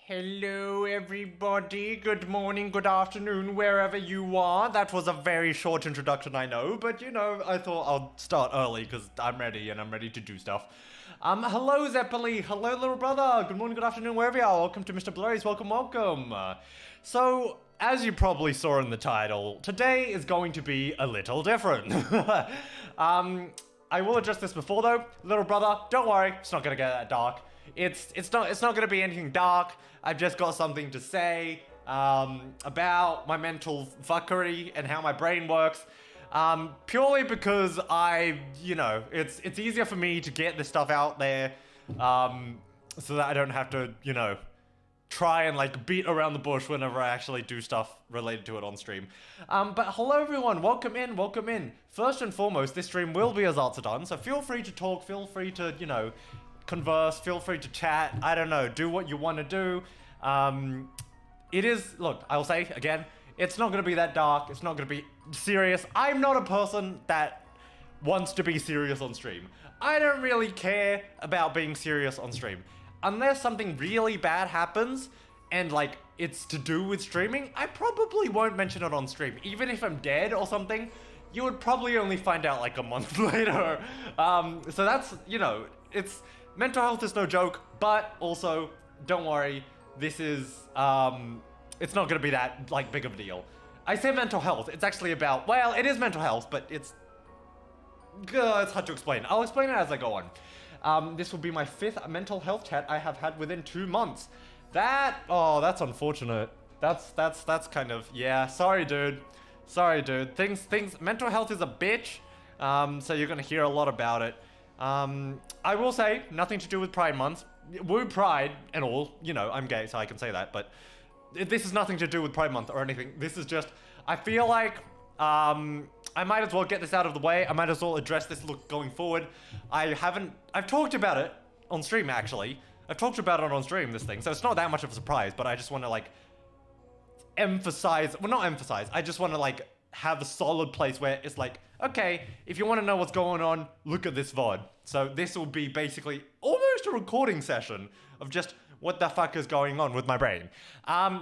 Hello everybody, good morning, good afternoon, wherever you are. That was a very short introduction, I know, but you know, I thought I'll start early because I'm ready and I'm ready to do stuff. Hello Zeppeli, hello little brother, good morning, good afternoon, wherever you are. Welcome to MrBlurry's, welcome. So, as you probably saw in the title, today is going to be a little different. I will address this before though, little brother, don't worry, it's not gonna get that dark. It's not gonna be anything dark. I've just got something to say about my mental fuckery and how my brain works. Purely because it's easier for me to get this stuff out there so that I don't have to, try and like beat around the bush whenever I actually do stuff related to it on stream. But hello everyone, welcome in. First and foremost, this stream will be a Zatsudan, so feel free to talk, feel free to, converse, feel free to chat, I don't know, do what you want to do. It is, look, I'll say again, it's not going to be that dark, it's not going to be serious. I'm not a person that wants to be serious on stream. I don't really care about being serious on stream. Unless something really bad happens, and like, it's to do with streaming, I probably won't mention it on stream. Even if I'm dead or something, you would probably only find out like a month later. So that's, it's, mental health is no joke, but also, don't worry, this is, it's not gonna be that, like, big of a deal. I say mental health, it's actually about, well, it is mental health, but it's hard to explain. I'll explain it as I go on. This will be my 5th mental health chat I have had within 2 months. That's unfortunate. That's kind of, yeah, sorry dude. Mental health is a bitch, so you're gonna hear a lot about it. I will say, nothing to do with Pride Month. Woo Pride and all, I'm gay, so I can say that, but this is nothing to do with Pride Month or anything. This is just, I feel like, I might as well get this out of the way. I might as well address this look going forward. I've talked about it on stream, actually. I've talked about it on stream, this thing, so it's not that much of a surprise, but I just want to, like, I just want to, like, have a solid place where it's like, okay, if you want to know what's going on, look at this VOD. So this will be basically almost a recording session of just what the fuck is going on with my brain.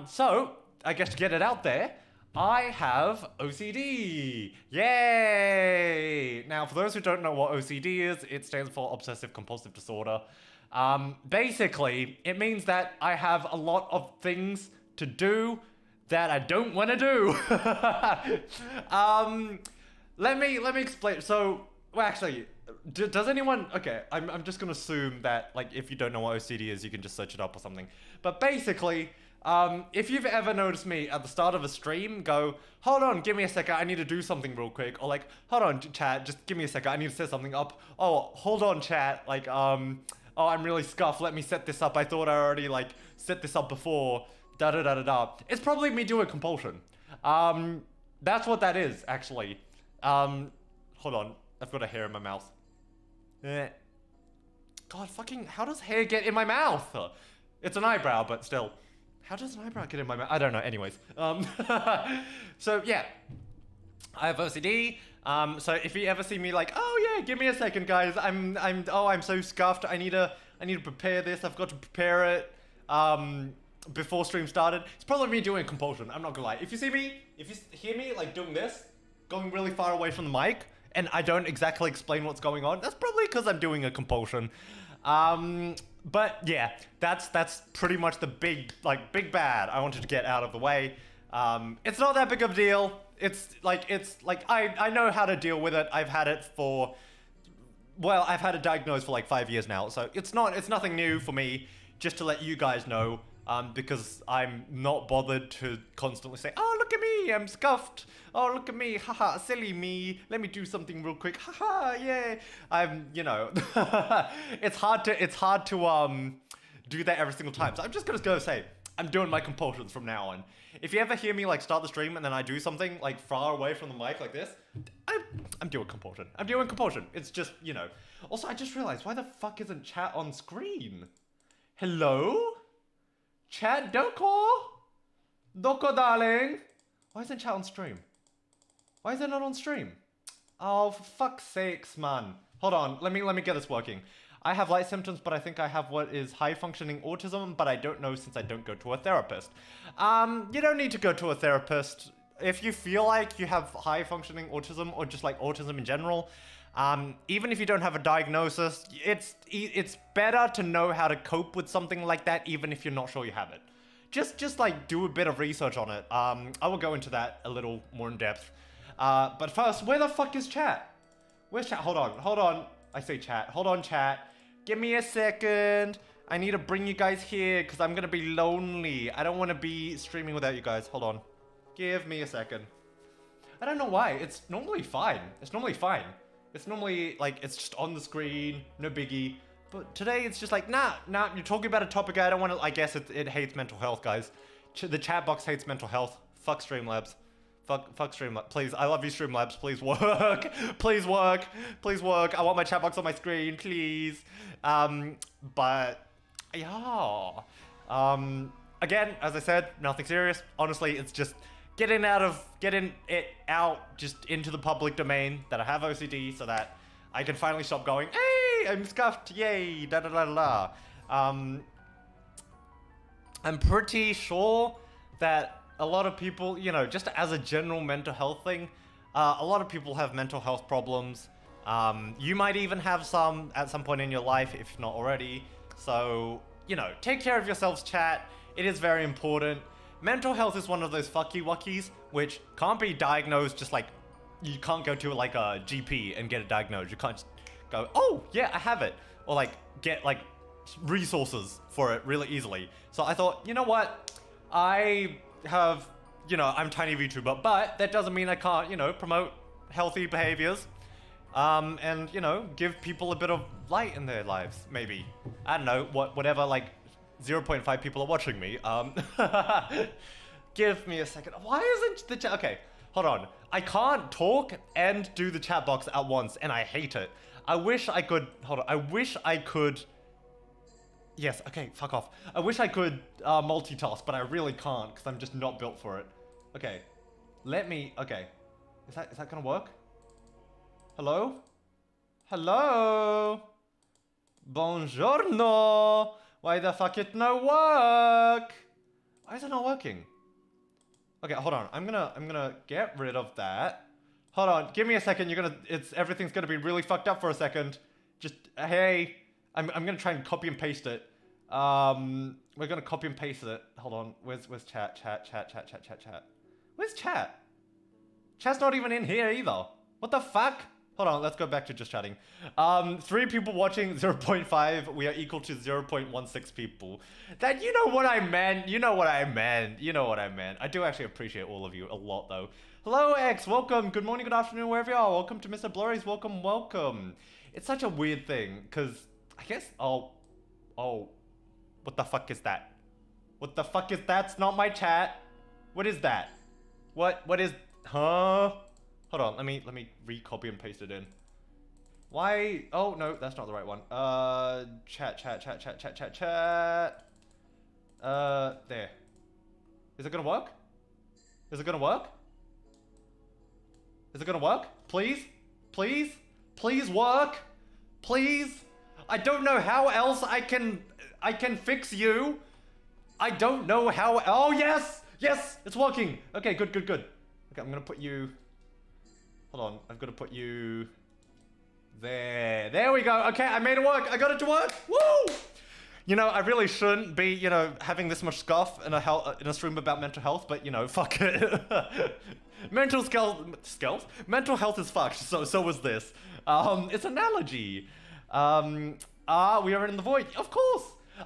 So, I guess to get it out there, I have OCD. Yay! Now, for those who don't know what OCD is, it stands for Obsessive Compulsive Disorder. Basically, it means that I have a lot of things to do that I don't want to do. Let me explain. So, well, actually, does anyone? Okay, I'm just gonna assume that, like, if you don't know what OCD is, you can just search it up or something. But basically, if you've ever noticed me at the start of a stream go, hold on, give me a second, I need to do something real quick, or like, hold on, chat, just give me a second, I need to set something up. Oh, hold on, chat, like, oh, I'm really scuffed, let me set this up, I thought I already, like, set this up before, da-da-da-da-da. It's probably me doing compulsion. That's what that is, actually. Hold on, I've got a hair in my mouth. God, fucking, how does hair get in my mouth? It's an eyebrow, but still. How does an eyebrow get in my mouth? I don't know, anyways. So, yeah. I have OCD, so if you ever see me like, oh yeah, give me a second, guys, I'm so scuffed, I need to prepare this, I've got to prepare it, before stream started, it's probably me doing compulsion, I'm not gonna lie. If you hear me, like, doing this, going really far away from the mic, and I don't exactly explain what's going on, that's probably because I'm doing a compulsion. But yeah, that's pretty much the big bad I wanted to get out of the way. It's not that big of a deal. It's like I know how to deal with it. I've had it diagnosed for like 5 years now, so it's nothing new for me. Just to let you guys know, because I'm not bothered to constantly say, oh, look at me, I'm scuffed. Oh, look at me, haha, silly me. Let me do something real quick, haha, yeah. It's hard to do that every single time. So I'm just gonna go say, I'm doing my compulsions from now on. If you ever hear me like start the stream and then I do something like far away from the mic like this, I'm doing compulsion. I'm doing compulsion. It's just, Also, I just realized, why the fuck isn't chat on screen? Hello? Chat, Doko? Doko, darling? Why isn't chat on stream? Why is it not on stream? Oh, for fuck's sakes, man. Hold on, let me get this working. I have light symptoms, but I think I have what is high-functioning autism, but I don't know since I don't go to a therapist. You don't need to go to a therapist. If you feel like you have high-functioning autism or just like autism in general, even if you don't have a diagnosis, it's better to know how to cope with something like that, even if you're not sure you have it. Just like do a bit of research on it. I will go into that a little more in depth. But first, where the fuck is chat? Where's chat? Hold on. I say chat. Hold on, chat. Give me a second. I need to bring you guys here because I'm gonna be lonely. I don't want to be streaming without you guys. Hold on. Give me a second. I don't know why. It's normally fine. It's normally like, it's just on the screen, no biggie. But today it's just like, nah, you're talking about a topic I don't want to, I guess it hates mental health, guys. The chat box hates mental health. Fuck Streamlabs. Fuck Streamlabs. Please, I love you, Streamlabs. Please work. Please work. Please work. I want my chat box on my screen, please. But, yeah. Again, as I said, nothing serious. Honestly, it's just getting it out just into the public domain that I have OCD so that I can finally stop going, hey, I'm scuffed, yay, da da da da. I'm pretty sure that a lot of people, you know, just as a general mental health thing, a lot of people have mental health problems. You might even have some at some point in your life, if not already. So, you know, take care of yourselves, chat. It is very important. Mental health is one of those fucky-wuckies, which can't be diagnosed just like, you can't go to like a GP and get it diagnosed. You can't just go, oh, yeah, I have it. Or like, get like resources for it really easily. So I thought, you know what? I have, you know, I'm tiny VTuber, but that doesn't mean I can't, you know, promote healthy behaviors. And, you know, give people a bit of light in their lives, maybe. I don't know, whatever, like, 0.5 people are watching me. Give me a second. Why isn't the chat? Okay, hold on. I can't talk and do the chat box at once, and I hate it. I wish I could, hold on. I wish I could, yes, okay, fuck off. I wish I could multitask, but I really can't, because I'm just not built for it. Okay, okay. Is that gonna work? Hello? Hello? Buongiorno! Why the fuck it no work? Why is it not working? Okay, hold on. I'm gonna get rid of that. Hold on, give me a second. Everything's gonna be really fucked up for a second. Just, hey, I'm gonna try and copy and paste it. We're gonna copy and paste it. Hold on, where's chat? Where's chat? Chat's not even in here either. What the fuck? Hold on, let's go back to just chatting. 3 people watching, 0.5. We are equal to 0.16 people. That, you know what I meant. You know what I meant. I do actually appreciate all of you a lot, though. Hello, X. Welcome. Good morning, good afternoon, wherever you are. Welcome to MrBlurry's. Welcome. It's such a weird thing, because I guess, oh. What the fuck is that? What the fuck is that? It's not my chat. What is that? What is, huh? Hold on, let me re-copy and paste it in. Why? Oh, no, that's not the right one. Chat. There. Is it gonna work? Is it gonna work? Is it gonna work? Please? Please? Please work? Please? I don't know how else I can fix you. I don't know how, oh yes! Yes, it's working. Okay, good. Okay, I'm gonna put you, hold on, I've got to put you there. There we go. Okay, I made it work. I got it to work. Woo! You know, I really shouldn't be, you know, having this much scuff in a stream about mental health, but, you know, fuck it. Mental health is fucked, so was this. It's an allergy. We are in the void. Of course.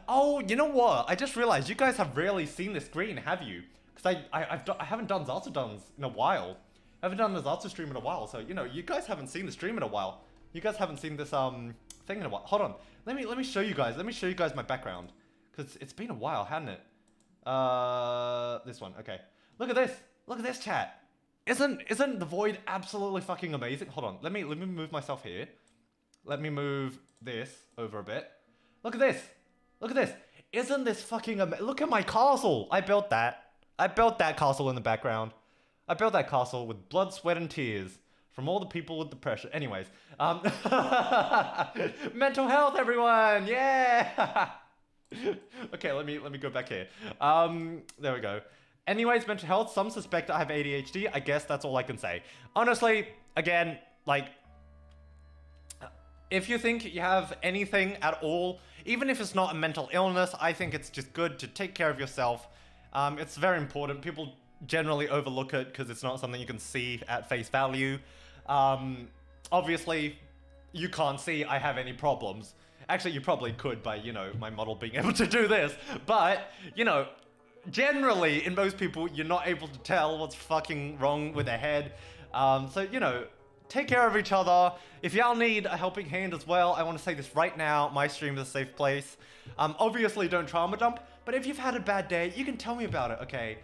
Oh, you know what? I just realized you guys have rarely seen this screen, have you? Because I haven't done Zatsudans in a while. I haven't done the Zatsu stream in a while, so, you know, you guys haven't seen the stream in a while. You guys haven't seen this, thing in a while. Hold on. Let me show you guys. Let me show you guys my background. Because it's been a while, hasn't it? This one. Okay. Look at this. Look at this, chat. Isn't the void absolutely fucking amazing? Hold on. Let me move myself here. Let me move this over a bit. Look at this. Look at this. Isn't this fucking amazing? Look at my castle. I built that. I built that castle in the background. I built that castle with blood, sweat, and tears From all the people with depression. Anyways, mental health, everyone, yeah. Okay, let me go back here. There we go. Anyways, mental health. Some suspect I have ADHD. I guess that's all I can say. Honestly, again, like, if you think you have anything at all, even if it's not a mental illness, I think it's just good to take care of yourself. It's very important. People generally overlook it because it's not something you can see at face value. Obviously, you can't see I have any problems. Actually, you probably could by, you know, my model being able to do this. But, you know, generally, in most people, you're not able to tell what's fucking wrong with their head. So, you know, take care of each other. If y'all need a helping hand as well, I want to say this right now. My stream is a safe place. Obviously, don't trauma dump. But if you've had a bad day, you can tell me about it, okay?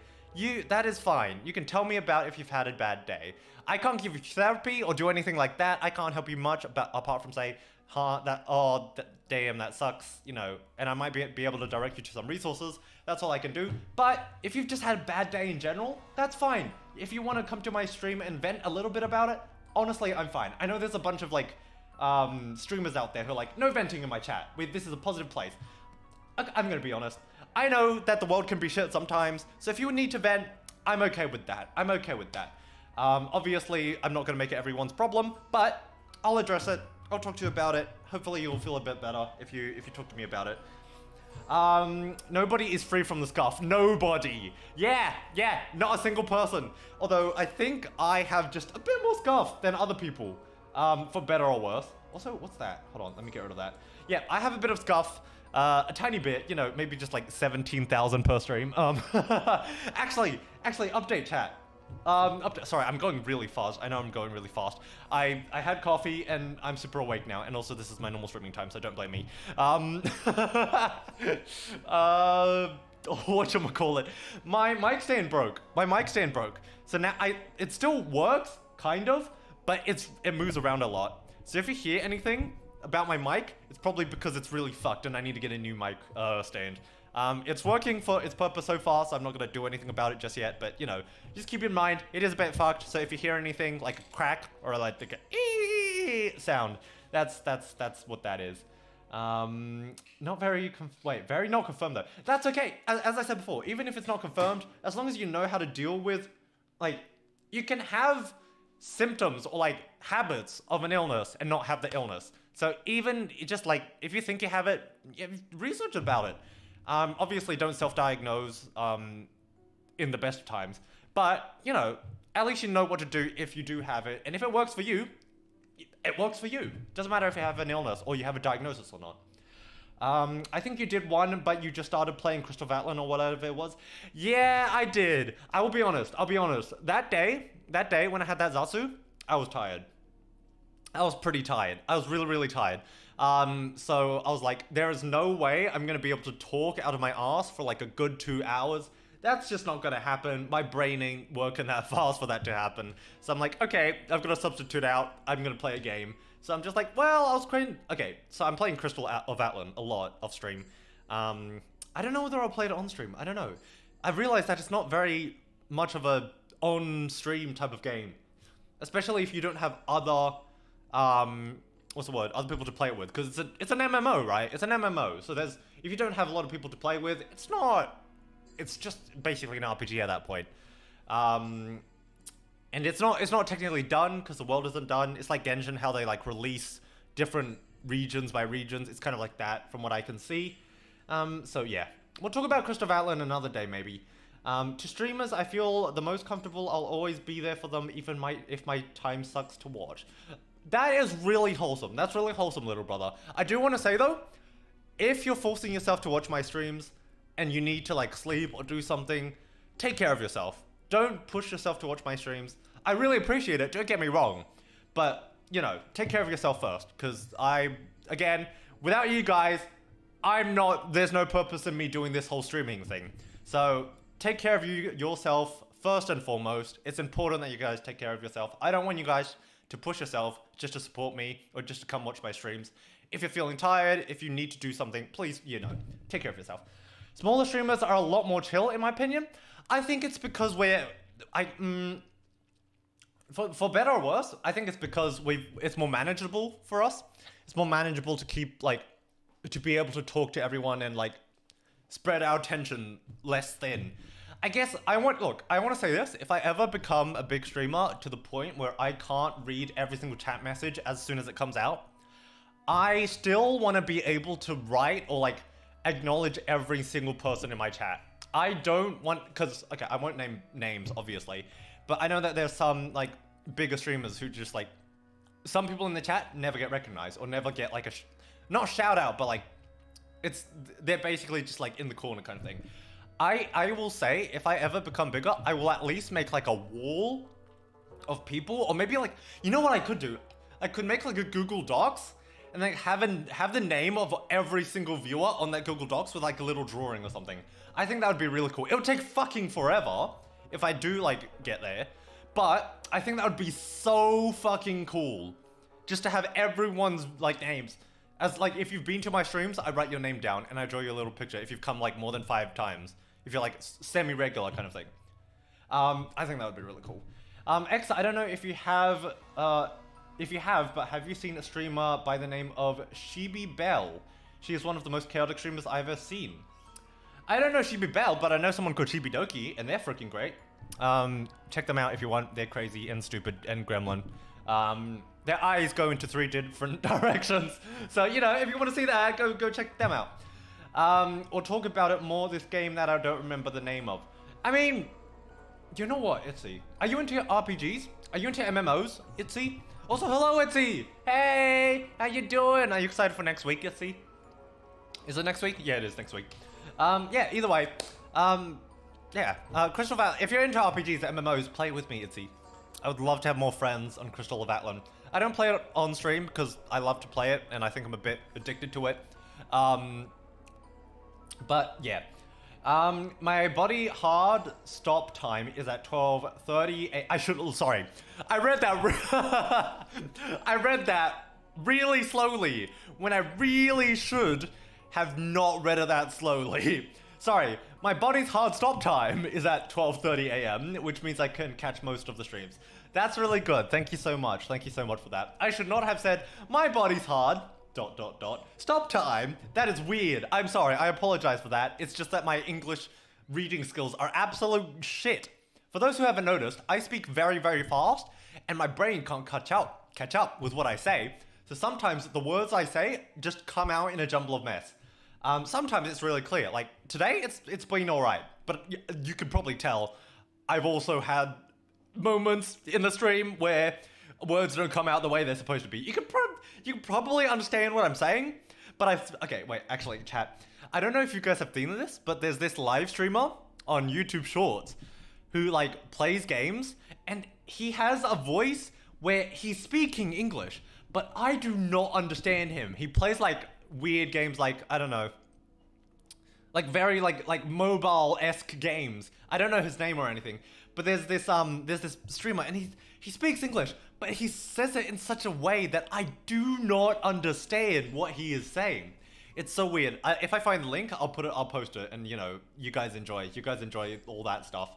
That is fine. You can tell me about if you've had a bad day. I can't give you therapy or do anything like that. I can't help you much apart from say, damn, that sucks, you know, and I might be able to direct you to some resources. That's all I can do. But if you've just had a bad day in general, that's fine. If you want to come to my stream and vent a little bit about it, honestly, I'm fine. I know there's a bunch of like streamers out there who are like, no venting in my chat. This is a positive place. I'm gonna be honest. I know that the world can be shit sometimes, so if you need to vent, I'm okay with that. I'm okay with that. Obviously, I'm not gonna make it everyone's problem, but I'll address it. I'll talk to you about it. Hopefully you'll feel a bit better if you talk to me about it. Nobody is free from the scuff. Nobody. Yeah, not a single person. Although I think I have just a bit more scuff than other people, for better or worse. Also, what's that? Hold on, let me get rid of that. Yeah, I have a bit of scuff. A tiny bit, you know, maybe just like 17,000 per stream. Actually, update chat. Sorry, I'm going really fast. I know I'm going really fast. I had coffee and I'm super awake now, and also this is my normal streaming time, so don't blame me. Whatchamacallit? My mic stand broke. So now it still works, kind of, but it moves around a lot. So if you hear anything about my mic, it's probably because it's really fucked and I need to get a new mic stand. It's working for its purpose so far, so I'm not gonna do anything about it just yet, but you know, just keep in mind, it is a bit fucked, so if you hear anything like a crack or like the sound, that's what that is. Very not confirmed though. That's okay, as I said before, even if it's not confirmed, as long as you know how to deal with, like, you can have symptoms or like habits of an illness and not have the illness. So even just like, if you think you have it, research about it. Obviously don't self-diagnose in the best of times, but you know, at least you know what to do if you do have it, and if it works for you, it works for you. Doesn't matter if you have an illness or you have a diagnosis or not. I think you did one, but you just started playing Crystal Vatlan or whatever it was. Yeah, I did. I'll be honest. That day when I had that Zatsu, I was tired. I was pretty tired. I was really, really tired. So I was like, there is no way I'm gonna be able to talk out of my ass for like a good 2 hours. That's just not gonna happen. My brain ain't working that fast for that to happen. So I'm like, okay, I've got to substitute out. I'm gonna play a game. So I'm just like, well, I was creating... Okay, so I'm playing Crystal of Vatlan a lot off stream. I don't know whether I'll play it on stream. I don't know. I've realized that it's not very much of a on-stream type of game. Especially if you don't have other... what's the word? Other people to play it with. Because it's an MMO, right? It's an MMO. So if you don't have a lot of people to play with, it's not... It's just basically an RPG at that point. And it's not technically done because the world isn't done. It's like Genshin, how they like release different regions by regions. It's kind of like that from what I can see. So yeah, we'll talk about Crystal Vatlan another day maybe. To streamers, I feel the most comfortable. I'll always be there for them, even if my time sucks to watch. That is really wholesome. That's really wholesome, little brother. I do want to say though, if you're forcing yourself to watch my streams and you need to like sleep or do something, take care of yourself. Don't push yourself to watch my streams. I really appreciate it, don't get me wrong. But, you know, take care of yourself first. Because again, without you guys, there's no purpose in me doing this whole streaming thing. So, take care of yourself first and foremost. It's important that you guys take care of yourself. I don't want you guys to push yourself just to support me or just to come watch my streams. If you're feeling tired, if you need to do something, please, you know, take care of yourself. Smaller streamers are a lot more chill, in my opinion. I think it's because for better or worse, I think it's because it's more manageable for us. It's more manageable to keep, like, to be able to talk to everyone and, like, spread our attention less thin. I guess I want to say this. If I ever become a big streamer to the point where I can't read every single chat message as soon as it comes out, I still want to be able to write or, like, acknowledge every single person in my chat. I don't want, because, okay, I won't name names, obviously, but I know that there's some, like, bigger streamers who just, like, some people in the chat never get recognized or never get, like, not shout out, but, like, they're basically just, like, in the corner kind of thing. I will say, if I ever become bigger, I will at least make, like, a wall of people, or maybe, like, you know what I could do? I could make, like, a Google Docs, and, like, have the name of every single viewer on that Google Docs with, like, a little drawing or something. I think that would be really cool. It would take fucking forever if I do, like, get there, but I think that would be so fucking cool, just to have everyone's, like, names. As, like, if you've been to my streams, I write your name down, and I draw your little picture if you've come, like, more than 5 times. If you're, like, semi-regular kind of thing. I think that would be really cool. X, I don't know if you have, but have you seen a streamer by the name of Shibi Bell? She is one of the most chaotic streamers I've ever seen. I don't know Shibi Bell, but I know someone called Shibi Doki, and they're freaking great. Check them out if you want. They're crazy and stupid and gremlin. Their eyes go into 3 different directions. So, you know, if you want to see that, go check them out. Or talk about it more, this game that I don't remember the name of. I mean, you know what, Itzy? Are you into RPGs? Are you into MMOs, Itzy? Also, hello, Itzy! Hey! How you doing? Are you excited for next week, Itzy? Is it next week? Yeah, it is next week. Yeah, either way. Crystal Valley. If you're into RPGs and MMOs, play with me, Itzy. I would love to have more friends on Crystal of Atlan. I don't play it on stream because I love to play it, and I think I'm a bit addicted to it. But yeah, my body hard stop time is at 12:30. Sorry, I read that. I read that really slowly when I really should have not read it that slowly. Sorry, my body's hard stop time is at 12:30 a.m., which means I can catch most of the streams. That's really good. Thank you so much. Thank you so much for that. I should not have said my body's hard. ... Stop time. That is weird. I'm sorry. I apologize for that. It's just that my English reading skills are absolute shit. For those who haven't noticed, I speak very, very fast, and my brain can't catch up with what I say. So sometimes the words I say just come out in a jumble of mess. Sometimes it's really clear. Like today, it's been all right, but you can probably tell I've also had moments in the stream where words don't come out the way they're supposed to be. You can probably understand what I'm saying, but okay, wait, actually, chat. I don't know if you guys have seen this, but there's this live streamer on YouTube Shorts who, like, plays games, and he has a voice where he's speaking English, but I do not understand him. He plays, like, weird games, like, I don't know, like, very, like mobile-esque games. I don't know his name or anything, but there's this streamer, and he speaks English, but he says it in such a way that I do not understand what he is saying. It's so weird. If I find the link, I'll post it, and, you know, you guys enjoy all that stuff.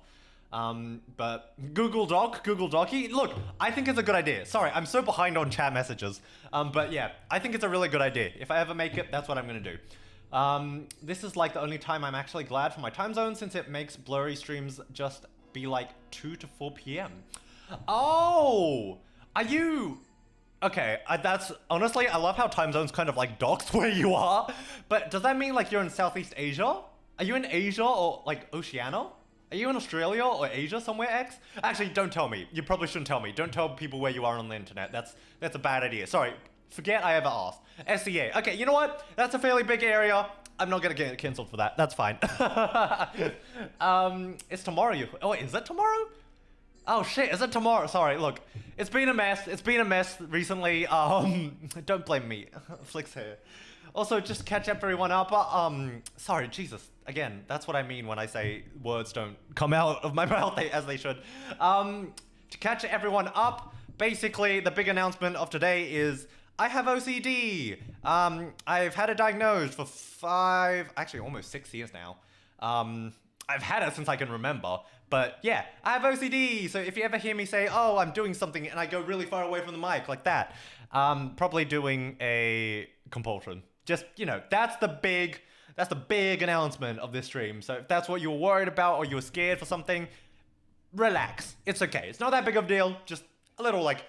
But Google Docky, look, I think it's a good idea. Sorry, I'm so behind on chat messages. But yeah, I think it's a really good idea. If I ever make it, that's what I'm gonna do. This is like the only time I'm actually glad for my time zone, since it makes blurry streams just be like 2 to 4 p.m. Oh, are you... Okay, that's... Honestly, I love how time zones kind of like dox where you are. But does that mean like you're in Southeast Asia? Are you in Asia or like Oceania? Are you in Australia or Asia somewhere, X? Actually, don't tell me. You probably shouldn't tell me. Don't tell people where you are on the internet. That's a bad idea. Sorry, forget I ever asked. SEA. Okay, you know what? That's a fairly big area. I'm not gonna get cancelled for that. That's fine. It's tomorrow. Oh, is it tomorrow? Oh shit, is it tomorrow? Sorry, look. It's been a mess. It's been a mess recently. Don't blame me. Flicks here. Also, just catch everyone up. Sorry, Jesus. Again, that's what I mean when I say words don't come out of my mouth as they should. To catch everyone up, basically the big announcement of today is I have OCD. I've had it diagnosed for almost 6 years now. I've had it since I can remember. But yeah, I have OCD, so if you ever hear me say, oh, I'm doing something and I go really far away from the mic like that, probably doing a compulsion. Just, you know, that's the big announcement of this stream. So if that's what you were worried about or you were scared for something, relax. It's okay. It's not that big of a deal. Just a little like,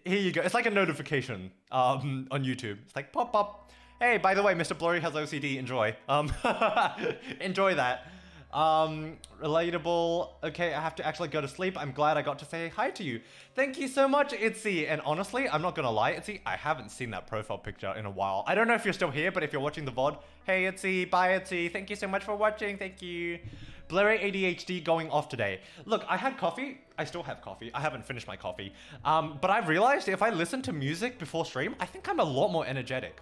here you go. It's like a notification on YouTube. It's like pop pop. Hey, by the way, MrBlurry has OCD. Enjoy. Enjoy that. Relatable. Okay, I have to actually go to sleep. I'm glad I got to say hi to you. Thank you so much, Itzy. And honestly, I'm not gonna lie, Itzy, I haven't seen that profile picture in a while. I don't know if you're still here, but if you're watching the VOD, hey Itzy, bye Itzy. Thank you so much for watching. Thank you. Blurry ADHD going off today. Look, I had coffee. I still have coffee. I haven't finished my coffee. But I've realized if I listen to music before stream, I think I'm a lot more energetic.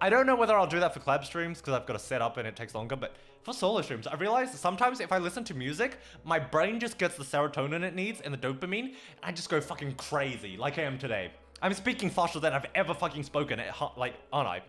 I don't know whether I'll do that for collab streams because I've got to set up and it takes longer, but for solo streams, I realized sometimes if I listen to music, my brain just gets the serotonin it needs and the dopamine, and I just go fucking crazy, like I am today. I'm speaking faster than I've ever fucking spoken, like, aren't I?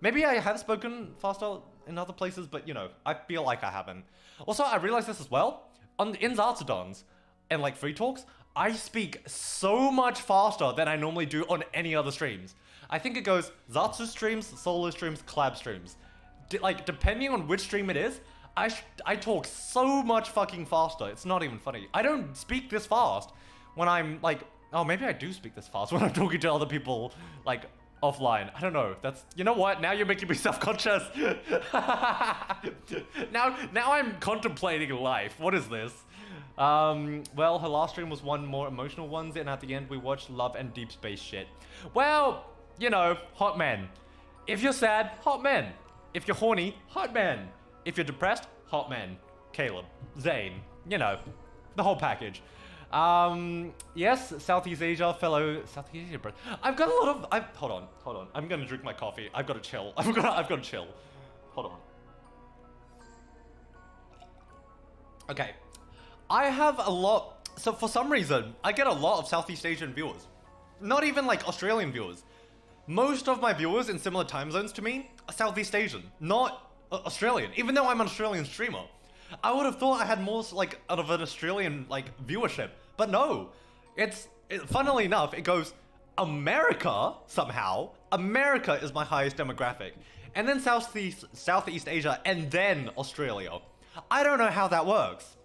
Maybe I have spoken faster in other places, but you know, I feel like I haven't. Also, I realized this as well, in Zatsudans and like free talks, I speak so much faster than I normally do on any other streams. I think it goes Zatsu streams, solo streams, collab streams. Like, depending on which stream it is, I talk so much fucking faster. It's not even funny. I don't speak this fast when I'm like, oh, maybe I do speak this fast when I'm talking to other people, like, offline. I don't know. That's, you know what? Now you're making me self-conscious. now I'm contemplating life. What is this? Well, her last stream was one more emotional ones, and at the end we watched love and deep space shit. Well, you know, hot men. If you're sad, hot men. If you're horny, hot men. If you're depressed, hot men. Caleb, Zane, you know, the whole package. Yes, Southeast Asia, fellow Southeast Asia bro. I've got a lot of, hold on. I'm gonna drink my coffee. I've got to chill. I've got to chill. Hold on. Okay. I have a lot, so for some reason, I get a lot of Southeast Asian viewers. Not even like Australian viewers. Most of my viewers in similar time zones to me are Southeast Asian, not Australian, even though I'm an Australian streamer. I would have thought I had more like out of an Australian like viewership, but no. Funnily enough, it goes America somehow. America is my highest demographic, and then Southeast Asia, and then Australia. I don't know how that works.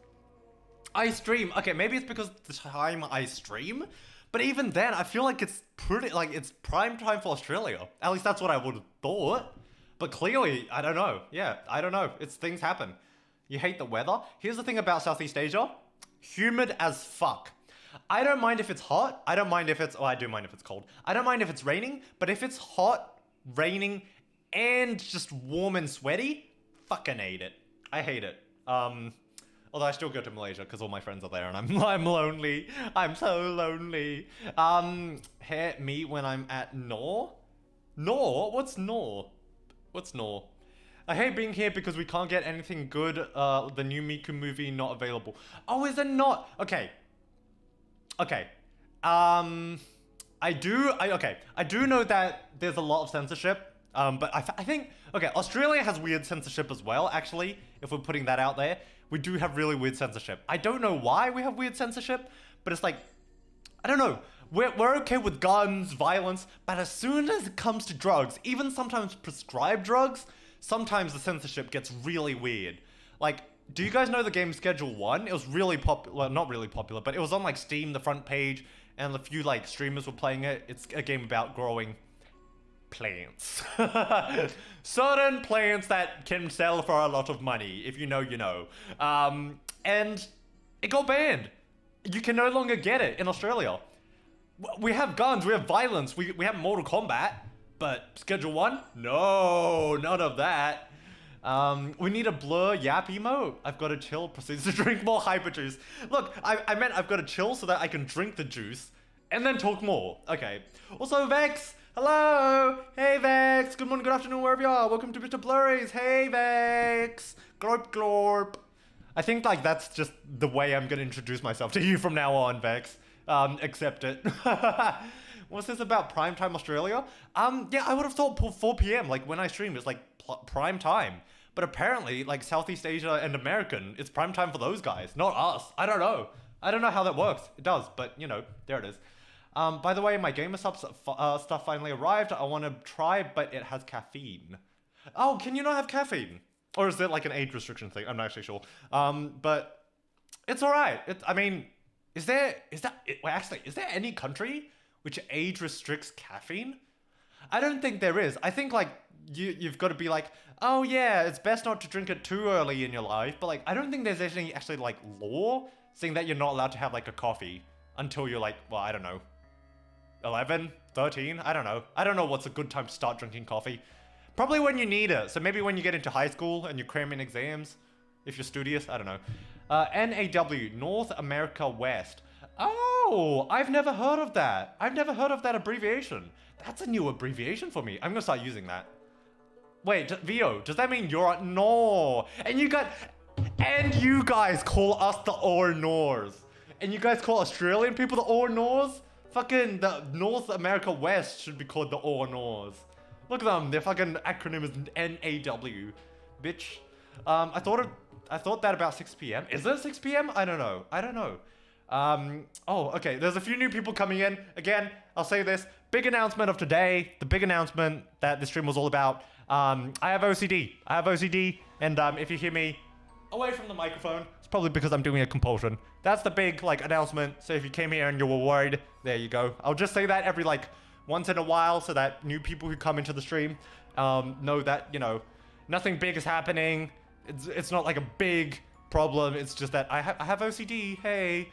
I stream, okay, maybe it's because the time I stream, but even then, I feel like it's pretty, like, it's prime time for Australia. At least that's what I would have thought. But clearly, I don't know. Yeah, I don't know. Things happen. You hate the weather? Here's the thing about Southeast Asia. Humid as fuck. I don't mind if it's hot. I don't mind if it's, oh, I do mind if it's cold. I don't mind if it's raining, but if it's hot, raining, and just warm and sweaty, fucking hate it. I hate it. Although I still go to Malaysia because all my friends are there and I'm lonely. I'm so lonely. Hit me when I'm at Nor? Nor? What's Nor? What's Nor? I hate being here because we can't get anything good. The new Miku movie not available. Oh, is it not? Okay. Okay. I do know that there's a lot of censorship. But I think, okay, Australia has weird censorship as well, actually, if we're putting that out there. We do have really weird censorship. I don't know why we have weird censorship, but it's like, I don't know. We're okay with guns, violence, but as soon as it comes to drugs, even sometimes prescribed drugs, sometimes the censorship gets really weird. Like, do you guys know the game Schedule 1? It was really popular, well, not really popular, but it was on like Steam, the front page, and a few like streamers were playing it. It's a game about growing plants. Certain plants that can sell for a lot of money. If you know, you know. And it got banned. You can no longer get it in Australia. We have guns, we have violence, we have Mortal Kombat, but Schedule 1? No, none of that. We need a blur yap emote. I've got to chill, proceeds to drink more hyper juice. Look, I meant I've got to chill so that I can drink the juice and then talk more. Okay. Also, Vex, hello. Hey, Vex. Good morning, good afternoon, wherever you are. Welcome to MrBlurry's. Hey, Vex. Glorp, glorp. I think, like, that's just the way I'm going to introduce myself to you from now on, Vex. Accept it. What's this about primetime Australia? Yeah, I would have thought 4 p.m. like when I stream, it's like prime time. But apparently, like Southeast Asia and American, it's prime time for those guys, not us. I don't know. I don't know how that works. It does, but you know, there it is. By the way, my gamer stuff finally arrived. I want to try, but it has caffeine. Oh, can you not have caffeine? Or is it like an age restriction thing? I'm not actually sure. But it's all right. I mean, is there any country which age restricts caffeine? I don't think there is. I think like you've got to be like, oh yeah, it's best not to drink it too early in your life. But like, I don't think there's any actually like law saying that you're not allowed to have like a coffee until you're like, well, I don't know, 11, 13, I don't know. I don't know what's a good time to start drinking coffee. Probably when you need it. So maybe when you get into high school and you're cramming exams, if you're studious, I don't know. NAW, North America West. Oh, I've never heard of that. I've never heard of that abbreviation. That's a new abbreviation for me. I'm gonna start using that. Wait, VO, does that mean you're no? And you guys call us the Or-Nors. And you guys call Australian people the Or-Nors? Fucking the North America West should be called the Or-Nors. Look at them, their fucking acronym is NAW. Bitch. I thought that about 6 p.m. Is it 6 p.m? I don't know. Oh, okay, there's a few new people coming in. Again, I'll say this. Big announcement of today. The big announcement that the stream was all about. I have OCD. And if you hear me away from the microphone, it's probably because I'm doing a compulsion. That's the big, like, announcement. So if you came here and you were worried, there you go. I'll just say that every, like, once in a while so that new people who come into the stream know that, you know, nothing big is happening. It's not like a big problem. It's just that I have OCD. Hey,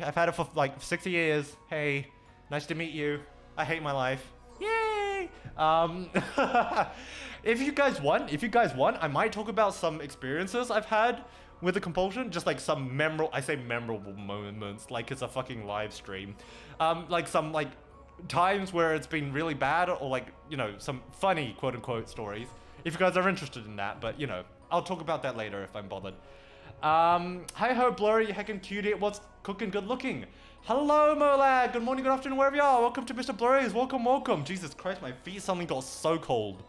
I've had it for like 6 years. Hey, nice to meet you. I hate my life. Yay! If you guys want, I might talk about some experiences I've had with the compulsion. Just like some memorable moments, like it's a fucking live stream. Like some like times where it's been really bad, or like, you know, some funny quote unquote stories. If you guys are interested in that, but you know, I'll talk about that later if I'm bothered. Hi ho, Blurry, heckin' cutie, what's cooking, good looking? Hello, Molag, good morning, good afternoon, wherever you are. Welcome to MrBlurry's, welcome. Jesus Christ, my feet suddenly got so cold.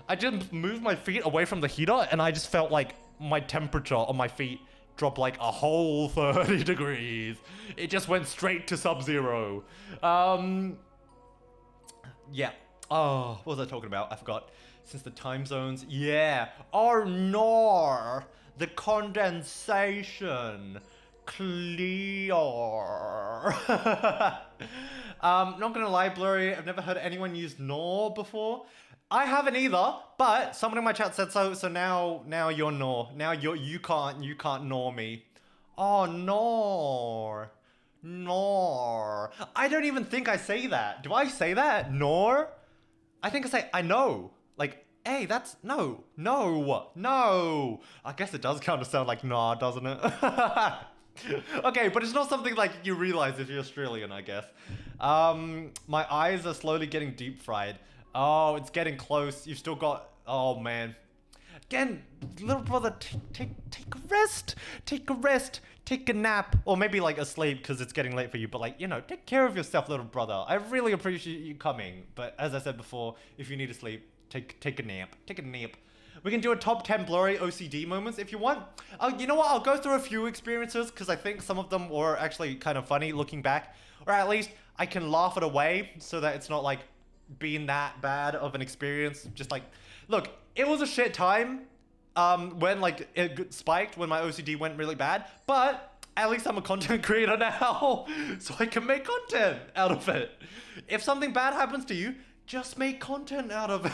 I just moved my feet away from the heater, and I just felt like my temperature on my feet dropped like a whole 30 degrees. It just went straight to sub-zero. Yeah. Oh, what was I talking about? I forgot. Since the time zones, yeah. Oh no, the condensation, clear. Not gonna lie, Blurry, I've never heard anyone use nor before. I haven't either, but someone in my chat said so. So now you're nor. Now you can't nor me. Oh nor. I don't even think I say that. Do I say that? Nor? I think I say I know. Like, hey, that's no. I guess it does kind of sound like nah, doesn't it? Okay, but it's not something like you realize if you're Australian, I guess. My eyes are slowly getting deep fried. Oh, it's getting close. You've still got, oh man. Again, little brother, take a rest. Take a nap. Or maybe like a sleep because it's getting late for you. But like, you know, take care of yourself, little brother. I really appreciate you coming. But as I said before, if you need to sleep, take a nap. We can do a top 10 blurry OCD moments if you want. You know what? I'll go through a few experiences because I think some of them were actually kind of funny looking back. Or at least I can laugh it away so that it's not like being that bad of an experience. Just like, look, it was a shit time when like it spiked, when my OCD went really bad. But at least I'm a content creator now, so I can make content out of it. If something bad happens to you, just make content out of it.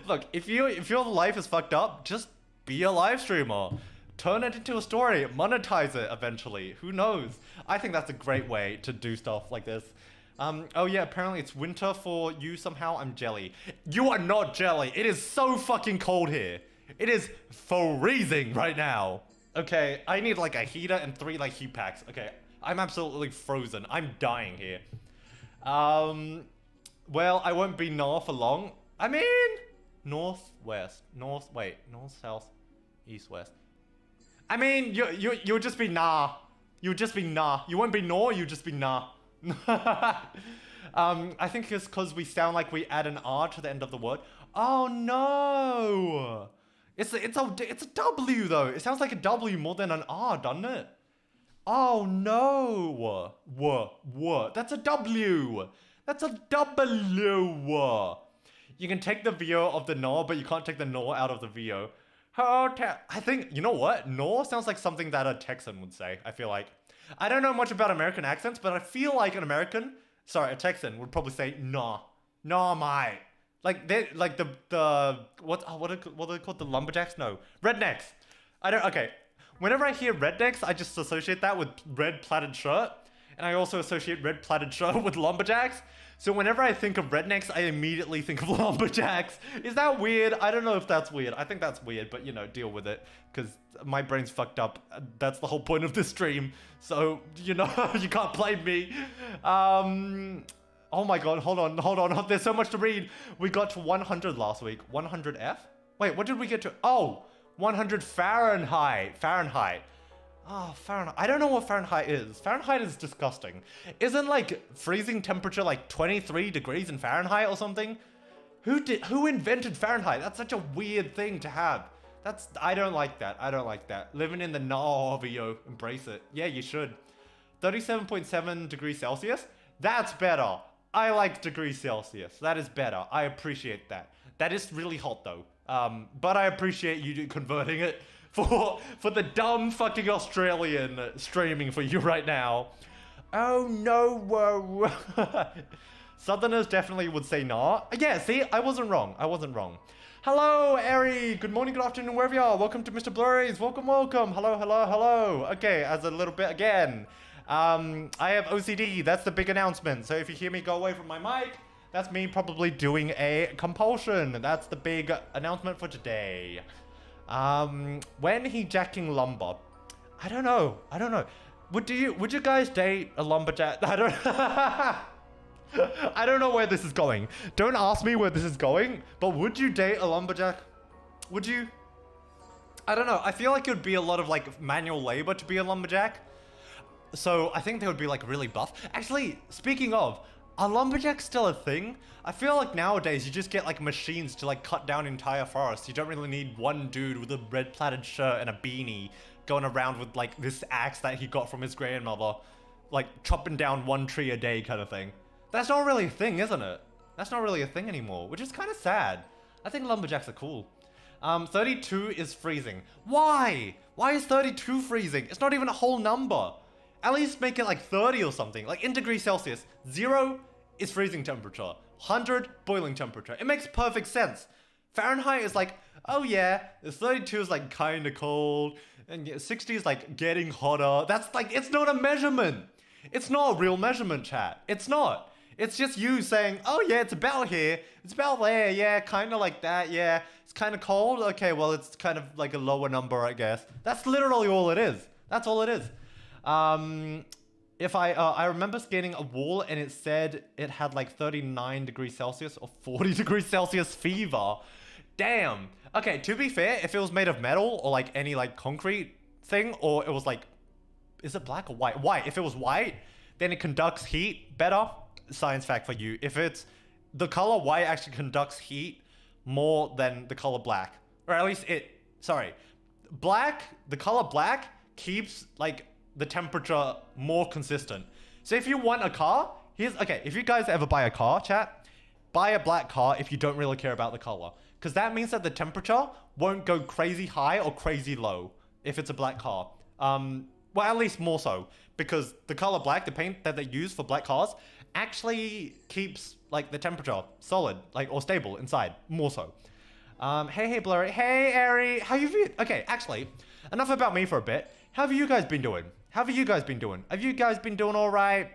Look, if your life is fucked up, just be a live streamer. Turn it into a story, monetize it eventually. Who knows? I think that's a great way to do stuff like this. Oh yeah, apparently it's winter for you somehow. I'm jelly. You are not jelly. It is so fucking cold here. It is freezing right now. Okay, I need like a heater and 3 like heat packs. Okay, I'm absolutely frozen. I'm dying here. Well, I won't be north for long. I mean, north, south, east, west. I mean, you'll just be nah. You'll just be nah. You won't be nor, you'll just be nah. I think it's because we sound like we add an R to the end of the word. Oh no! It's a W though. It sounds like a W more than an R, doesn't it? Oh no! That's a W. That's a W. You can take the VO of the NOR, but you can't take the NOR out of the VO. I think, you know what? NOR sounds like something that a Texan would say, I feel like. I don't know much about American accents, but I feel like a Texan would probably say, nah. Nah, mate. Like, what are they called? The lumberjacks? No. Rednecks. Okay. Whenever I hear rednecks, I just associate that with red plaid shirt. And I also associate red plaid shirt with lumberjacks. So whenever I think of rednecks, I immediately think of lumberjacks. Is that weird? I don't know if that's weird. I think that's weird, but you know, deal with it. Because my brain's fucked up. That's the whole point of this stream. So, you know, you can't blame me. Oh my god, hold on. There's so much to read. We got to 100 last week. 100F? Wait, what did we get to? Oh, 100 Fahrenheit. Oh, Fahrenheit. I don't know what Fahrenheit is. Fahrenheit is disgusting. Isn't like freezing temperature like 23 degrees in Fahrenheit or something? Who invented Fahrenheit? That's such a weird thing to have. I don't like that. Living in the Novio, embrace it. Yeah, you should. 37.7 degrees Celsius? That's better. I like degrees Celsius. That is better. I appreciate that. That is really hot though. But I appreciate you converting it for the dumb fucking Australian streaming for you right now. Oh no. Southerners definitely would say nah. Yeah, see, I wasn't wrong. Hello, Eri. Good morning, good afternoon, wherever you are. Welcome to MrBlurry's. Welcome. Hello. Okay, as a little bit again. I have OCD. That's the big announcement. So if you hear me go away from my mic, that's me probably doing a compulsion. That's the big announcement for today. When he jacking lumber, I don't know. Would you guys date a lumberjack? I don't know where this is going. Don't ask me where this is going, but would you date a lumberjack? Would you? I don't know. I feel like it would be a lot of like manual labor to be a lumberjack. So I think they would be like really buff. Actually, speaking of, are lumberjacks still a thing? I feel like nowadays you just get like machines to like cut down entire forests. You don't really need one dude with a red plaid shirt and a beanie going around with like this axe that he got from his grandmother, like chopping down one tree a day kind of thing. That's not really a thing, isn't it? That's not really a thing anymore, which is kind of sad. I think lumberjacks are cool. 32 is freezing. Why? Why is 32 freezing? It's not even a whole number. At least make it like 30 or something, like in degrees Celsius. 0 is freezing temperature. 100, boiling temperature. It makes perfect sense. Fahrenheit is like, oh yeah, 32 is like kind of cold, and 60 is like getting hotter. That's like, it's not a measurement. It's not a real measurement, chat. It's not. It's just you saying, oh yeah, it's about here. It's about there, yeah, kind of like that, yeah. It's kind of cold, okay, well, it's kind of like a lower number, I guess. That's literally all it is. That's all it is. If I remember scanning a wall and it said it had like 39 degrees Celsius or 40 degrees Celsius fever. Damn. Okay, to be fair, if it was made of metal or like any like concrete thing, or it was like, is it black or white? White. If it was white, then it conducts heat better. Science fact for you. If it's the color white actually conducts heat more than the color black, or at least the color black keeps like the temperature more consistent. So if you want a car, if you guys ever buy a car, chat, buy a black car if you don't really care about the color, because that means that the temperature won't go crazy high or crazy low if it's a black car. Well, at least more so, because the color black, the paint that they use for black cars, actually keeps like the temperature solid, like, or stable inside, more so. Hey Blurry, hey Eri, how you been? Okay, actually, enough about me for a bit. How have you guys been doing? Have you guys been doing all right?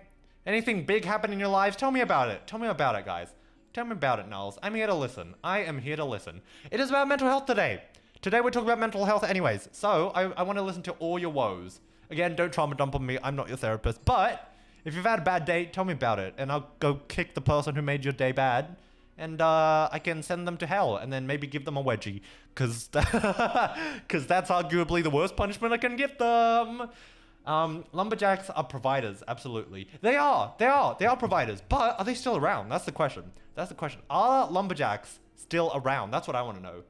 Anything big happen in your lives? Tell me about it. Tell me about it, guys. Tell me about it, NULs. I'm here to listen. I am here to listen. It is about mental health today. Today we're talking about mental health anyways. So I want to listen to all your woes. Again, don't trauma dump on me. I'm not your therapist. But if you've had a bad day, tell me about it. And I'll go kick the person who made your day bad. And I can send them to hell and then maybe give them a wedgie. Because that's arguably the worst punishment I can give them. Lumberjacks are providers, absolutely. They are providers. But are they still around? That's the question. Are lumberjacks still around? That's what I want to know.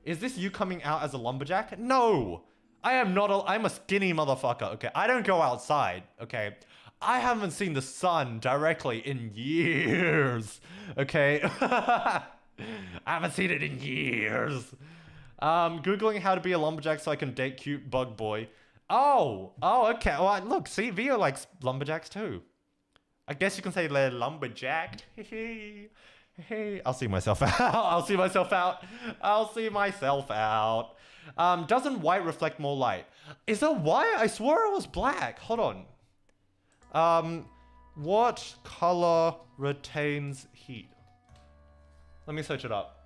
Is this you coming out as a lumberjack? No! I am not I'm a skinny motherfucker, okay? I don't go outside, okay? I haven't seen the sun directly in years, okay? I haven't seen it in years. Googling how to be a lumberjack so I can date cute bug boy. Oh, okay. Well, look, see, Vio likes lumberjacks too. I guess you can say they're lumberjacked. Hey, I'll see myself out. I'll see myself out. Doesn't white reflect more light? Is it white? I swore it was black. Hold on. What color retains heat? Let me search it up.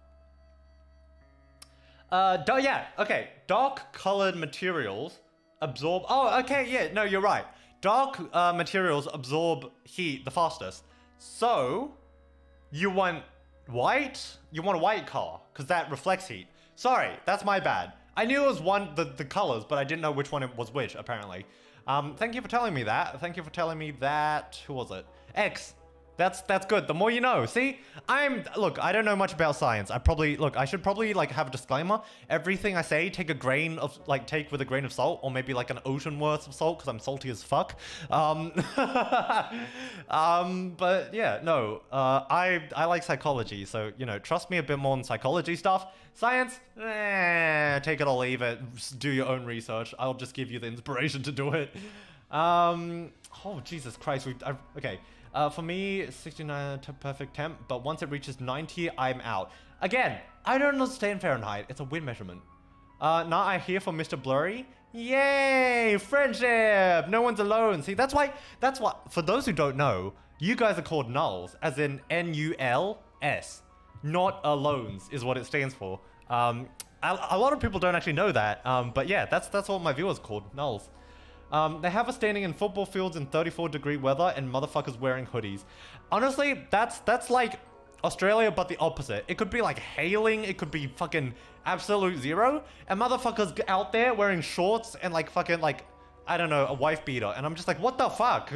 Yeah, okay. Dark colored materials absorb... Oh, okay, yeah, no, you're right. Dark materials absorb heat the fastest. So, you want white? You want a white color, because that reflects heat. Sorry, that's my bad. I knew it was the colors, but I didn't know which one it was which, apparently. Thank you for telling me that. Who was it? X. That's good. The more you know. See, look, I don't know much about science. I should probably like have a disclaimer. Everything I say, take with a grain of salt, or maybe like an ocean worth of salt, because I'm salty as fuck. But yeah, no, I like psychology, so, you know, trust me a bit more on psychology stuff. Science, take it or leave it. Do your own research. I'll just give you the inspiration to do it. Oh, Jesus Christ. Okay. For me, 69 to perfect temp, but once it reaches 90, I'm out. Again, I don't understand Fahrenheit. It's a wind measurement. Now I hear from MrBlurry. Yay! Friendship! No one's alone. See, that's why, for those who don't know, you guys are called NULs, as in NULs. Not alones is what it stands for. A lot of people don't actually know that, but yeah, that's what my viewers called, NULs. They have us standing in football fields in 34-degree weather and motherfuckers wearing hoodies. Honestly, that's like Australia, but the opposite. It could be like hailing, it could be fucking absolute zero, and motherfuckers out there wearing shorts and like fucking like, I don't know, a wife beater. And I'm just like, what the fuck?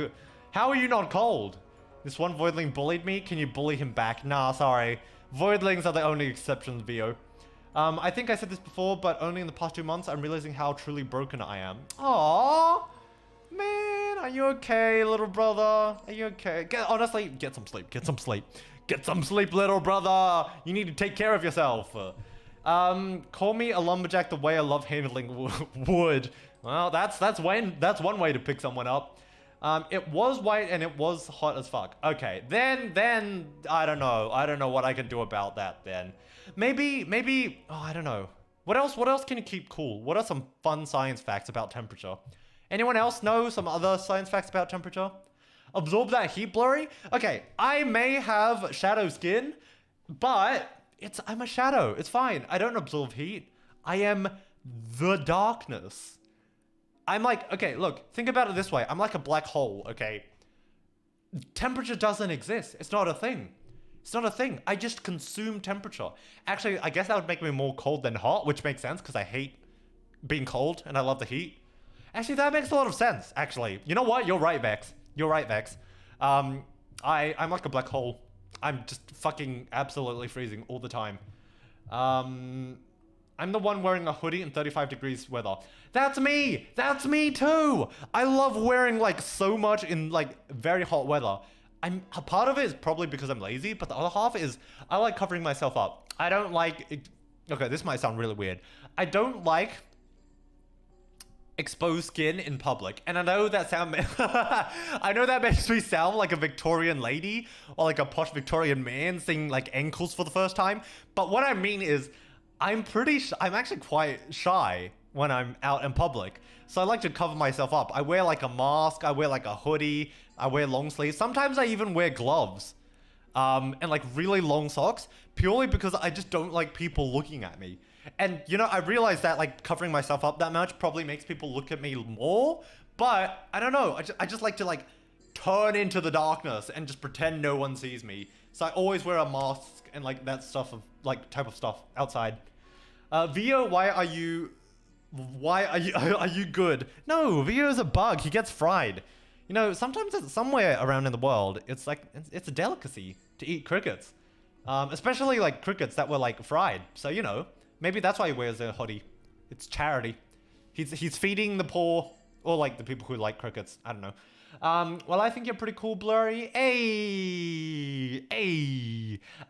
How are you not cold? This one voidling bullied me. Can you bully him back? Nah, sorry. Voidlings are the only exceptions, Vio. I think I said this before, but only in the past 2 months, I'm realizing how truly broken I am. Aww. Man, are you okay, little brother? Are you okay? Honestly, get some sleep. Get some sleep. Get some sleep, little brother. You need to take care of yourself. Call me a lumberjack the way I love handling wood. Well, that's one way to pick someone up. It was white and it was hot as fuck. Okay, then I don't know. I don't know what I can do about that then. Maybe, oh, I don't know. What else can you keep cool? What are some fun science facts about temperature? Anyone else know some other science facts about temperature? Absorb that heat, Blurry? Okay, I may have shadow skin, but I'm a shadow. It's fine. I don't absorb heat. I am the darkness. I'm like, okay, look, think about it this way. I'm like a black hole, okay? Temperature doesn't exist. It's not a thing. It's not a thing. I just consume temperature. Actually, I guess that would make me more cold than hot, which makes sense because I hate being cold and I love the heat. Actually, that makes a lot of sense, actually. You know what? You're right, Vex. You're right, Vex. I'm like a black hole. I'm just fucking absolutely freezing all the time. I'm the one wearing a hoodie in 35 degrees weather. That's me! That's me too! I love wearing like so much in like very hot weather. A part of it is probably because I'm lazy, but the other half is I like covering myself up. I don't like it. Okay, this might sound really weird. I don't like exposed skin in public. And I know that makes me sound like a Victorian lady or like a posh Victorian man seeing like ankles for the first time. But what I mean is I'm actually quite shy when I'm out in public. So I like to cover myself up. I wear like a mask, I wear like a hoodie, I wear long sleeves. Sometimes I even wear gloves and like really long socks purely because I just don't like people looking at me. And you know, I realize that like covering myself up that much probably makes people look at me more, but I don't know. I just like to like turn into the darkness and just pretend no one sees me. So I always wear a mask and like that stuff of like type of stuff outside. Vio, are you good? No, Vio is a bug. He gets fried. You know, sometimes it's somewhere around in the world, it's like, it's a delicacy to eat crickets. Especially like crickets that were like fried. So, you know, maybe that's why he wears a hoodie. It's charity. He's feeding the poor, or like the people who like crickets. I don't know. Well, I think you're pretty cool, Blurry. Hey.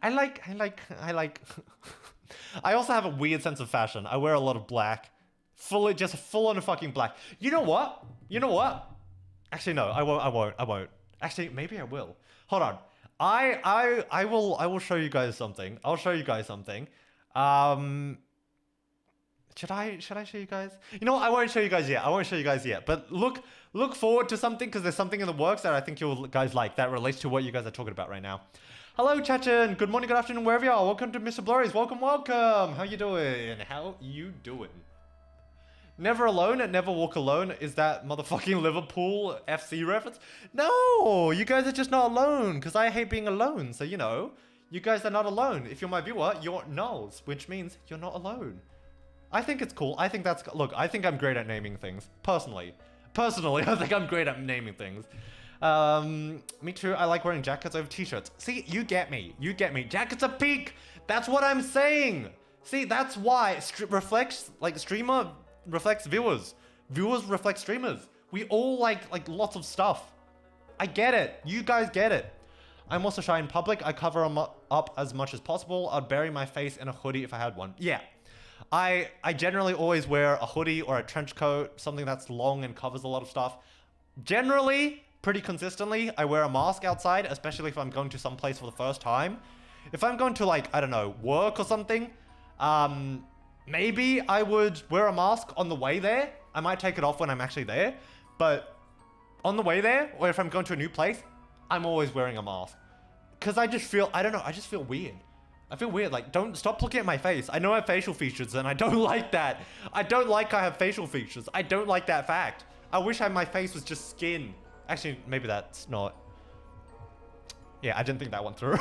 I like. I also have a weird sense of fashion. I wear a lot of black. Just full on fucking black. You know what? Actually, no, I won't. Actually, maybe I will. Hold on. I will show you guys something. I'll show you guys something. Should I show you guys? You know what? I won't show you guys yet. But look forward to something, because there's something in the works that I think you guys like that relates to what you guys are talking about right now. Hello, Chachin. Good morning, good afternoon, wherever you are. Welcome to MrBlurry's. Welcome. How you doing? Never alone and never walk alone. Is that motherfucking Liverpool FC reference? No, you guys are just not alone, because I hate being alone. So, you know, you guys are not alone. If you're my viewer, you're NULs, which means you're not alone. I think it's cool. I think I'm great at naming things. Personally, I think I'm great at naming things. Me too. I like wearing jackets over t-shirts. See, you get me. Jackets are peak. That's what I'm saying. See, that's why streamer reflects viewers. Viewers reflect streamers. We all like lots of stuff. I get it. You guys get it. I'm also shy in public. I cover them up as much as possible. I'd bury my face in a hoodie if I had one. Yeah. I generally always wear a hoodie or a trench coat, something that's long and covers a lot of stuff. Generally, pretty consistently, I wear a mask outside, especially if I'm going to some place for the first time. If I'm going to, like, I don't know, work or something, maybe I would wear a mask on the way there. I might take it off when I'm actually there, but on the way there, or if I'm going to a new place, I'm always wearing a mask. Because I just feel, I don't know, I just feel weird. I feel weird, like, stop looking at my face. I know I have facial features, and I don't like that. I don't like I have facial features. I don't like that fact. I wish my face was just skin. Actually, maybe that's not. Yeah, I didn't think that one through.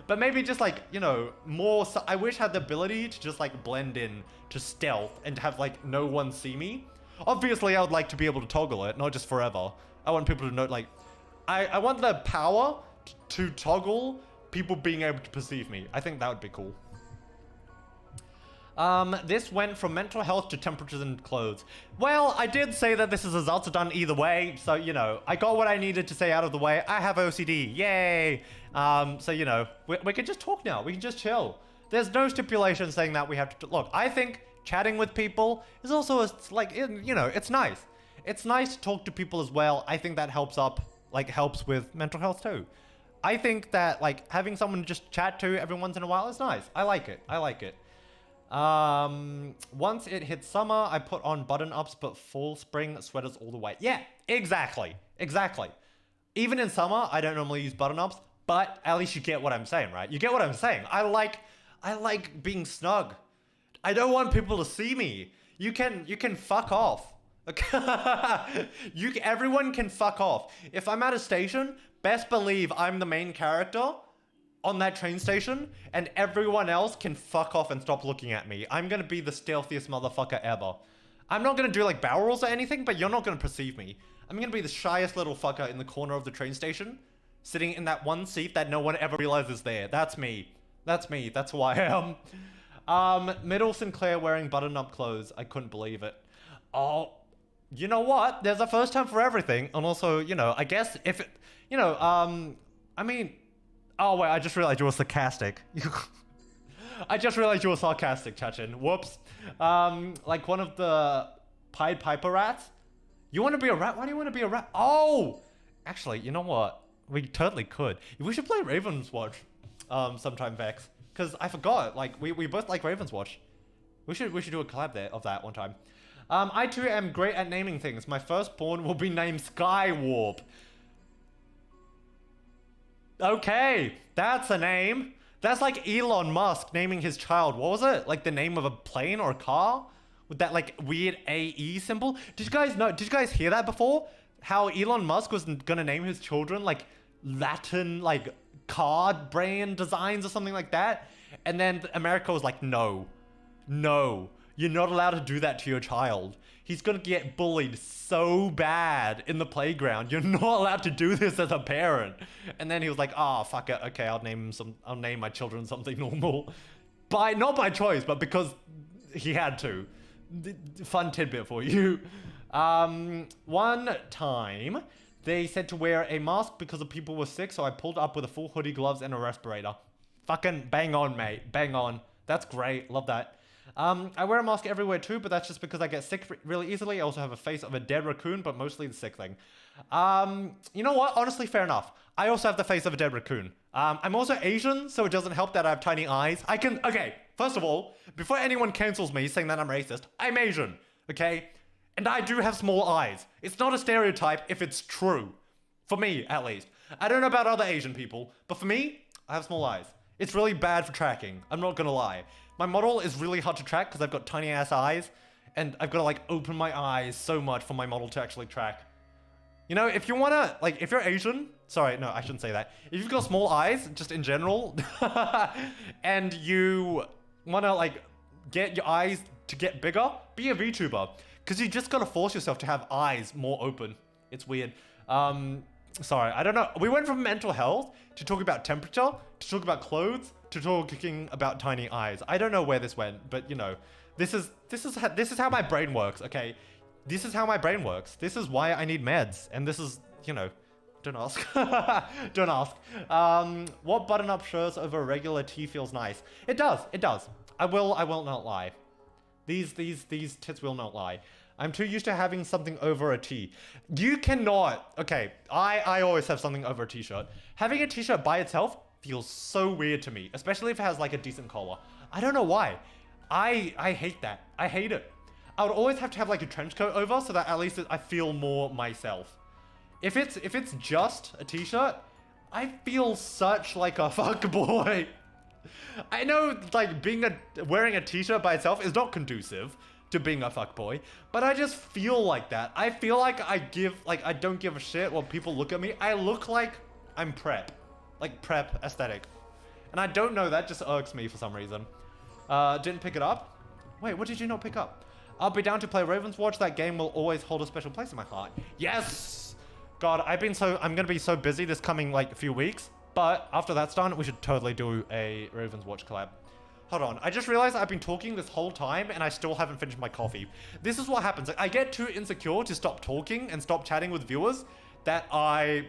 But maybe just like, you know, more, I wish I had the ability to just like blend in to stealth and have like no one see me. Obviously, I would like to be able to toggle it, not just forever. I want people to know, like, I want the power to toggle people being able to perceive me. I think that would be cool. This went from mental health to temperatures and clothes. Well, I did say that this is a Zatsudan either way, so, you know, I got what I needed to say out of the way. I have OCD, yay! So, you know, we can just talk now. We can just chill. There's no stipulation saying that we have to... Look, I think chatting with people is also, like, you know, it's nice. It's nice to talk to people as well. I think that helps with mental health too. I think that, like, having someone to just chat to every once in a while is nice. I like it. Once it hits summer, I put on button-ups, but fall, spring, sweaters all the way. Yeah, exactly. Even in summer, I don't normally use button-ups, but at least you get what I'm saying, right? You get what I'm saying. I like being snug. I don't want people to see me. You can fuck off. Everyone can fuck off. If I'm at a station, best believe I'm the main character on that train station, and everyone else can fuck off and stop looking at me. I'm gonna be the stealthiest motherfucker ever. I'm not gonna do like barrel rolls or anything, but you're not gonna perceive me. I'm gonna be the shyest little fucker in the corner of the train station, sitting in that one seat that no one ever realizes there. That's me. That's who I am. Middle Sinclair wearing button-up clothes. I couldn't believe it. Oh, you know what? There's a first time for everything, and also, you know, I guess if it, you know, I mean, oh wait, I just realized you were sarcastic. Chachin. Whoops. Like one of the Pied Piper rats. You want to be a rat? Why do you want to be a rat? Oh! Actually, you know what? We totally could. We should play Ravenswatch sometime, Vex. Because I forgot, like, we both like Ravenswatch. We should do a collab of that one time. I too am great at naming things. My firstborn will be named Skywarp. Okay, that's a name. That's like Elon Musk naming his child. What was it? Like the name of a plane or a car? With that like weird AE symbol? Did you guys hear that before? How Elon Musk was gonna name his children like Latin like card brand designs or something like that? And then America was like, no, You're not allowed to do that to your child. He's gonna get bullied so bad in the playground. You're not allowed to do this as a parent. And then he was like, oh, fuck it. Okay, I'll name my children something normal. Not by choice, but because he had to. Fun tidbit for you. One time, they said to wear a mask because the people were sick, so I pulled up with a full hoodie, gloves, and a respirator. Fucking bang on, mate. Bang on. That's great. Love that. I wear a mask everywhere too, but that's just because I get sick really easily. I also have a face of a dead raccoon, but mostly the sick thing. You know what? Honestly, fair enough. I also have the face of a dead raccoon. I'm also Asian, so it doesn't help that I have tiny eyes. Okay, first of all, before anyone cancels me saying that I'm racist, I'm Asian, okay? And I do have small eyes. It's not a stereotype if it's true. For me, at least. I don't know about other Asian people, but for me, I have small eyes. It's really bad for tracking. I'm not gonna lie. My model is really hard to track because I've got tiny ass eyes, and I've got to like open my eyes so much for my model to actually track. You know, if you wanna, like, if you're Asian, sorry, no, I shouldn't say that. If you've got small eyes, just in general, and you wanna like get your eyes to get bigger, be a VTuber. Because you just gotta force yourself to have eyes more open. It's weird. Sorry, I don't know. We went from mental health to talk about temperature, to talk about clothes, to talking about tiny eyes. I don't know where this went, but you know, this is how my brain works, okay? This is how my brain works. This is why I need meds, and this is, you know, don't ask. Don't ask. What button-up shirts over a regular tee feels nice? It does. It does. I will not lie. These tits will not lie. I'm too used to having something over a tee. You cannot. Okay, I always have something over a t-shirt. Having a t-shirt by itself feels so weird to me, especially if it has like a decent collar. I don't know why. I hate that. I hate it. I would always have to have like a trench coat over so that at least I feel more myself. If it's just a t-shirt, I feel such like a fuckboy. I know like wearing a t-shirt by itself is not conducive to being a fuckboy, but I just feel like that. I feel like I don't give a shit when people look at me. I look like I'm prep. Like prep aesthetic. And I don't know, that just irks me for some reason. Didn't pick it up? Wait, what did you not pick up? I'll be down to play Ravens Watch. That game will always hold a special place in my heart. Yes! God, I'm gonna be so busy this coming like few weeks. But after that's done, we should totally do a Ravens Watch collab. Hold on, I just realized I've been talking this whole time and I still haven't finished my coffee. This is what happens. I get too insecure to stop talking and stop chatting with viewers that I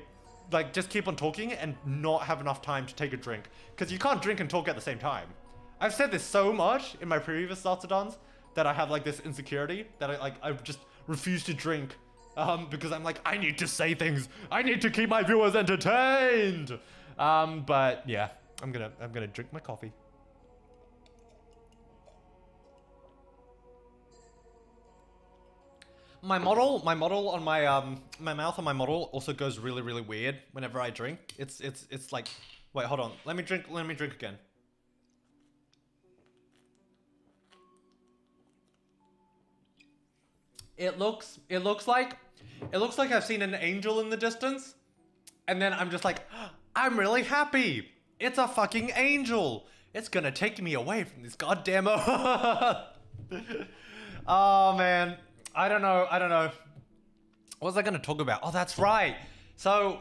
like just keep on talking and not have enough time to take a drink. Because you can't drink and talk at the same time. I've said this so much in my previous Zatsudans that I have like this insecurity that I just refuse to drink. Because I'm like, I need to say things. I need to keep my viewers entertained. But yeah, I'm gonna drink my coffee. My model on my mouth on my model also goes really, really weird whenever I drink. It's like, wait, hold on. Let me drink again. It looks like I've seen an angel in the distance, and then I'm just like, I'm really happy. It's a fucking angel. It's gonna take me away from this goddamn earth. Oh man, I don't know. What was I gonna talk about? Oh, that's right. So,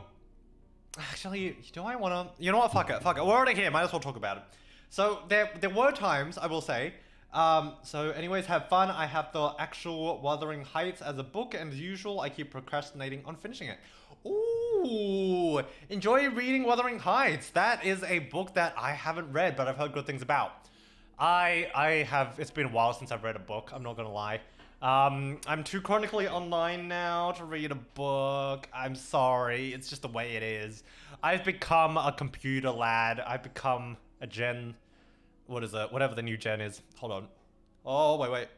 actually, do I wanna? You know what? Fuck it. We're already here. Might as well talk about it. So there were times, I will say. So anyways, have fun. I have the actual Wuthering Heights as a book, and as usual, I keep procrastinating on finishing it. Ooh, enjoy reading Wuthering Heights. That is a book that I haven't read, but I've heard good things about. I have, it's been a while since I've read a book, I'm not gonna lie. I'm too chronically online now to read a book. I'm sorry, it's just the way it is. I've become a computer lad. I've become a gen, what is it? Whatever the new gen is. Hold on. Oh, wait.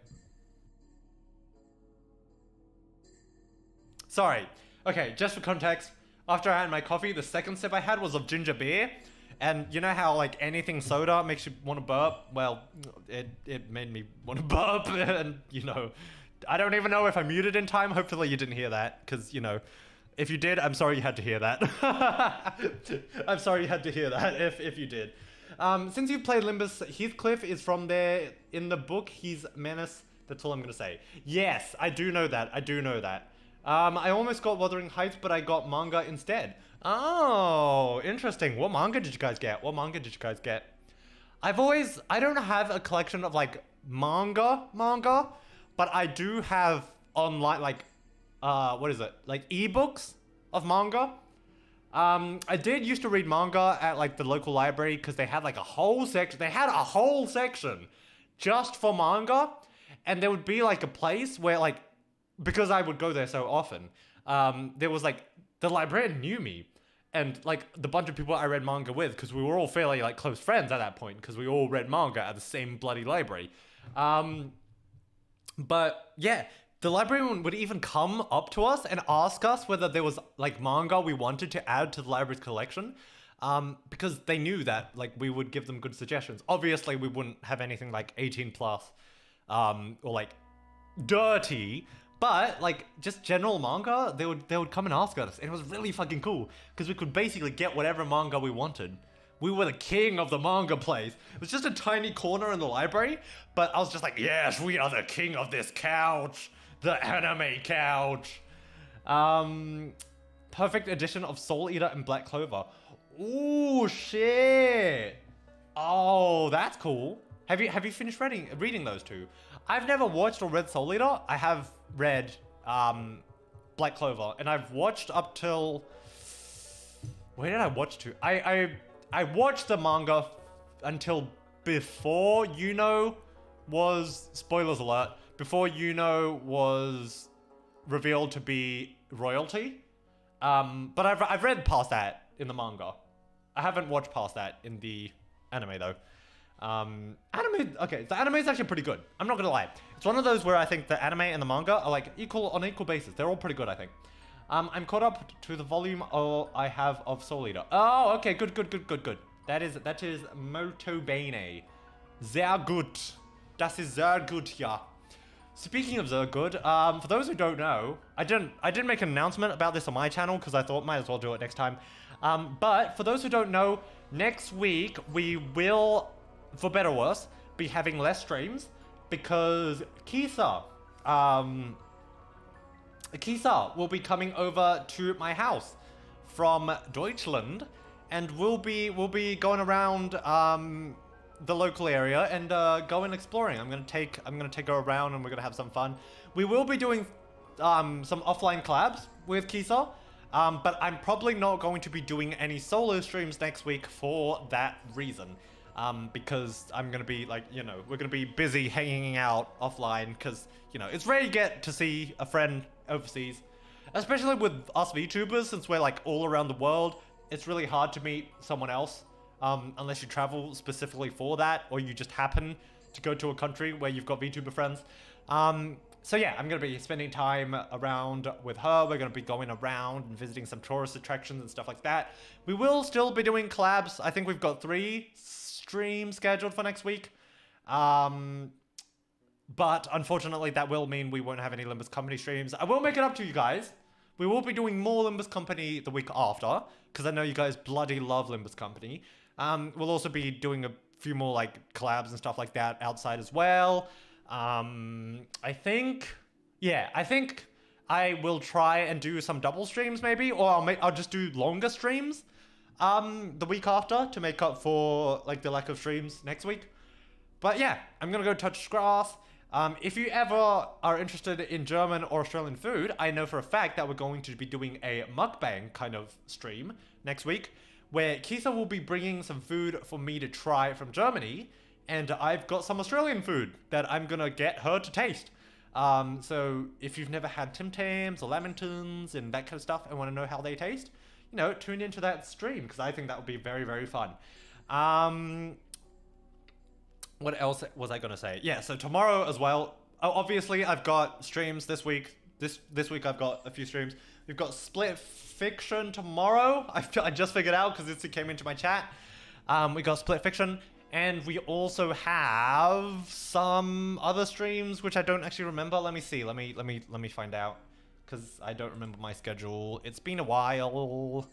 Sorry. Okay, just for context, after I had my coffee, the second sip I had was of ginger beer. And you know how like anything soda makes you want to burp? Well, it made me want to burp, and you know, I don't even know if I muted in time. Hopefully you didn't hear that, because you know, if you did, I'm sorry you had to hear that. I'm sorry you had to hear that if you did. Since you've played Limbus, Heathcliff is from there. In the book, he's Menace. That's all I'm gonna say. Yes, I do know that. I do know that. I almost got Wuthering Heights, but I got manga instead. Oh, interesting. What manga did you guys get? What manga did you guys get? I don't have a collection of like manga, but I do have online, like, what is it? Like ebooks of manga. I did used to read manga at like the local library because they had like a whole section. They had a whole section just for manga, and there would be like a place where like, because I would go there so often, there was like, the librarian knew me and like the bunch of people I read manga with, because we were all fairly like close friends at that point because we all read manga at the same bloody library. But yeah, the librarian would even come up to us and ask us whether there was like manga we wanted to add to the library's collection, because they knew that like we would give them good suggestions. Obviously, we wouldn't have anything like 18 plus, or like dirty, but like just general manga, they would come and ask us, and it was really fucking cool because we could basically get whatever manga we wanted. We were the king of the manga place. It was just a tiny corner in the library, but I was just like, yes, we are the king of this couch, the anime couch. Perfect edition of Soul Eater and Black Clover. Ooh, shit. Oh, that's cool. Have you finished reading those two? I've never watched or read Soul Eater. I have read Black Clover, and I've watched up till, where did I watch to? I watched the manga until before Yuno was, spoilers alert, before Yuno was revealed to be royalty. But I've read past that in the manga. I haven't watched past that in the anime though. Okay, the anime is actually pretty good. I'm not gonna lie. It's one of those where I think the anime and the manga are like on equal basis. They're all pretty good, I think. I'm caught up to the volume I have of Soul Eater. Oh, okay, good. That is Motobene. Sehr gut. Das ist sehr gut, ja. Speaking of sehr good, for those who don't know, I didn't make an announcement about this on my channel because I thought might as well do it next time. But for those who don't know, next week we will, for better or worse, be having less streams because Kisa will be coming over to my house from Deutschland, and we'll be going around the local area and going exploring. I'm gonna take her around, and we're gonna have some fun. We will be doing some offline collabs with Kisa, but I'm probably not going to be doing any solo streams next week for that reason. Because I'm gonna be like, we're gonna be busy hanging out offline because, it's rare to get to see a friend overseas, especially with us VTubers, since we're like all around the world. It's really hard to meet someone else, unless you travel specifically for that, or you just happen to go to a country where you've got VTuber friends. So yeah, I'm gonna be spending time around with her. We're gonna be going around and visiting some tourist attractions and stuff like that. We will still be doing collabs. I think we've got 3 streams scheduled for next week. But unfortunately, that will mean we won't have any Limbus Company streams. I will make it up to you guys. We will be doing more Limbus Company the week after, because I know you guys bloody love Limbus Company. We'll also be doing a few more like collabs and stuff like that outside as well. I think I will try and do some double streams maybe, or I'll just do longer streams the week after to make up for like the lack of streams next week. But yeah, I'm gonna go touch grass. If you ever are interested in German or Australian food, I know for a fact that we're going to be doing a mukbang kind of stream next week, where Kisa will be bringing some food for me to try from Germany, and I've got some Australian food that I'm gonna get her to taste. So if you've never had Tim Tams or Lamingtons and that kind of stuff and want to know how they taste, tune into that stream, because I think that would be very, very fun. What else was I gonna say? Yeah, so tomorrow as well. Obviously, I've got streams this week. This week I've got a few streams. We've got Split Fiction tomorrow. I just figured out because it came into my chat. We got Split Fiction, and we also have some other streams which I don't actually remember. Let me see. Let me find out, because I don't remember my schedule. It's been a while.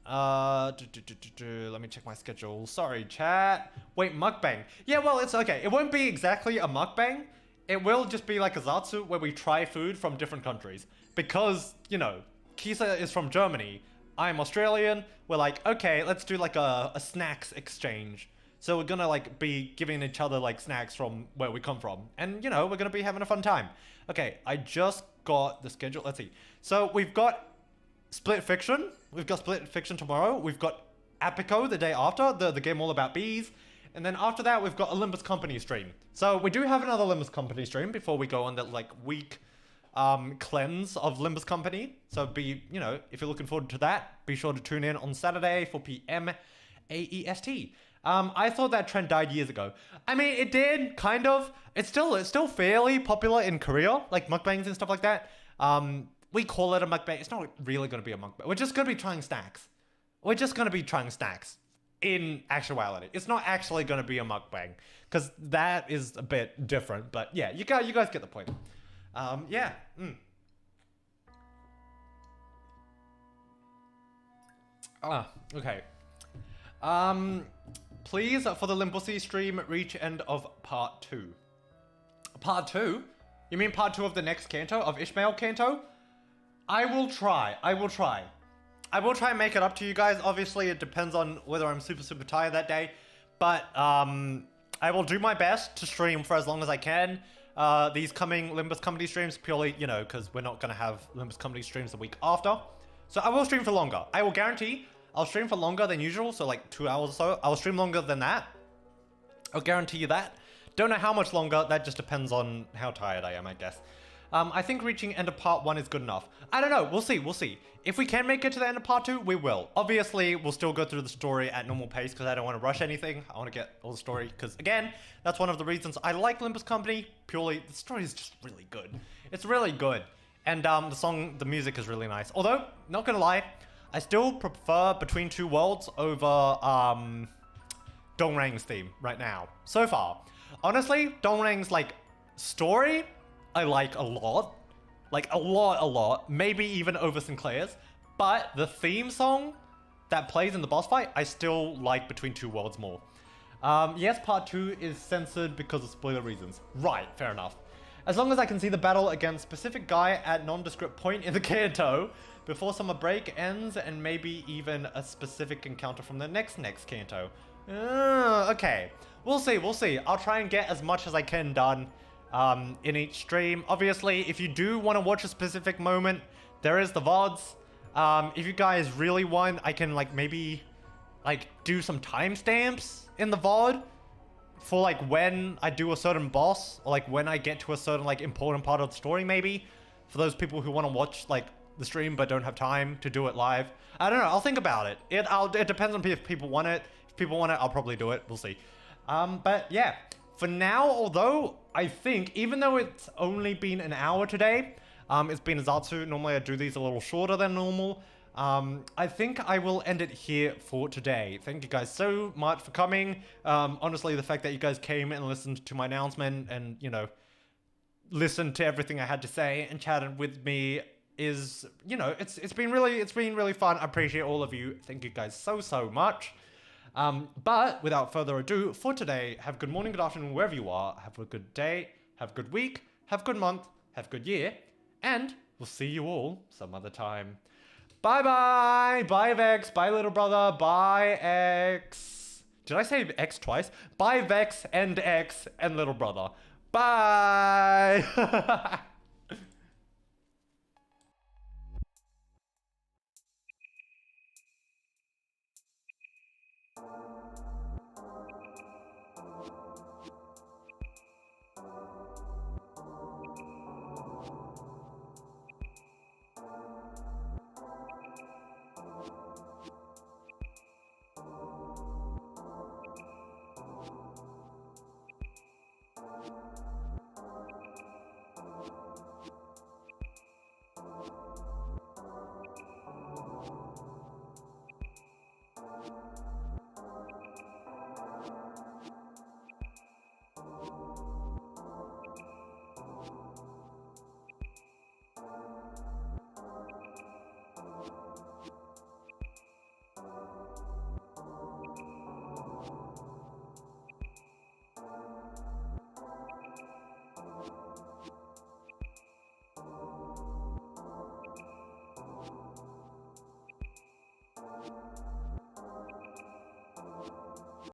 Let me check my schedule. Sorry, chat. Wait, mukbang. Yeah, well, it's okay. It won't be exactly a mukbang. It will just be like a Zatsu where we try food from different countries. Because, you know, Kisa is from Germany. I'm Australian. We're like, okay, let's do like a snacks exchange. So we're gonna like be giving each other like snacks from where we come from. And, you know, we're gonna be having a fun time. Okay, I just got the schedule. Let's see. So we've got Split Fiction. We've got Split Fiction tomorrow. We've got Apico the day after, the game all about bees. And then after that, we've got Olympus Company stream. So we do have another Olympus Company stream before we go on that like week cleanse of Olympus Company. So you know, if you're looking forward to that, be sure to tune in on Saturday, 4 p.m. AEST. I thought that trend died years ago. I mean, it did, kind of. It's still fairly popular in Korea, like mukbangs and stuff like that. We call it a mukbang. It's not really going to be a mukbang. We're just going to be trying snacks. We're just going to be trying snacks in actuality. It's not actually going to be a mukbang because that is a bit different. But yeah, you guys get the point. Yeah. Okay. Please, for the Limbosi stream, reach end of part 2. Part 2? You mean part 2 of the next canto, of Ishmael canto? I will try. I will try and make it up to you guys. Obviously, it depends on whether I'm super tired that day. But, I will do my best to stream for as long as I can. These coming Limbus Comedy streams, purely, you know, because we're not going to have Limbus Comedy streams the week after. So I will stream for longer. I will guarantee I'll stream for longer than usual, so like 2 hours or so. I'll stream longer than that. I'll guarantee you that. Don't know how much longer, that just depends on how tired I am, I guess. I think reaching end of part 1 is good enough. I don't know, we'll see. If we can make it to the end of part 2, we will. Obviously, we'll still go through the story at normal pace because I don't want to rush anything. I want to get all the story because, again, that's one of the reasons I like Olympus Company. Purely, the story is just really good. It's really good. And the music is really nice. Although, not gonna lie, I still prefer Between Two Worlds over Dongrang's theme right now, so far. Honestly, Dongrang's like story, I like a lot. Like a lot. Maybe even over Sinclair's. But the theme song that plays in the boss fight, I still like Between Two Worlds more. Yes, part 2 is censored because of spoiler reasons. Right, fair enough. As long as I can see the battle against specific guy at nondescript point in the canto before summer break ends and maybe even a specific encounter from the next canto. Okay. We'll see. I'll try and get as much as I can done in each stream. Obviously, if you do want to watch a specific moment, there is the VODs. If you guys really want, I can like maybe like do some timestamps in the VOD for like when I do a certain boss or like when I get to a certain like important part of the story, maybe for those people who want to watch like the stream but don't have time to do it live. I don't know, I'll think about it. It depends on if people want it. If people want it, I'll probably do it. We'll see. But yeah, for now, although I think even though it's only been an hour today, it's been a Zatsu. Normally I do these a little shorter than normal. I think I will end it here for today. Thank you guys so much for coming. Honestly, the fact that you guys came and listened to my announcement and, you know, listened to everything I had to say and chatted with me is, you know, it's been really fun. I appreciate all of you. Thank you guys so much. But without further ado, for today, have good morning, good afternoon, wherever you are. Have a good day, have a good week, have a good month, have a good year, and we'll see you all some other time. Bye, Vex, bye, little brother, bye, X. Did I say X twice? Bye, Vex and X and little brother. Bye.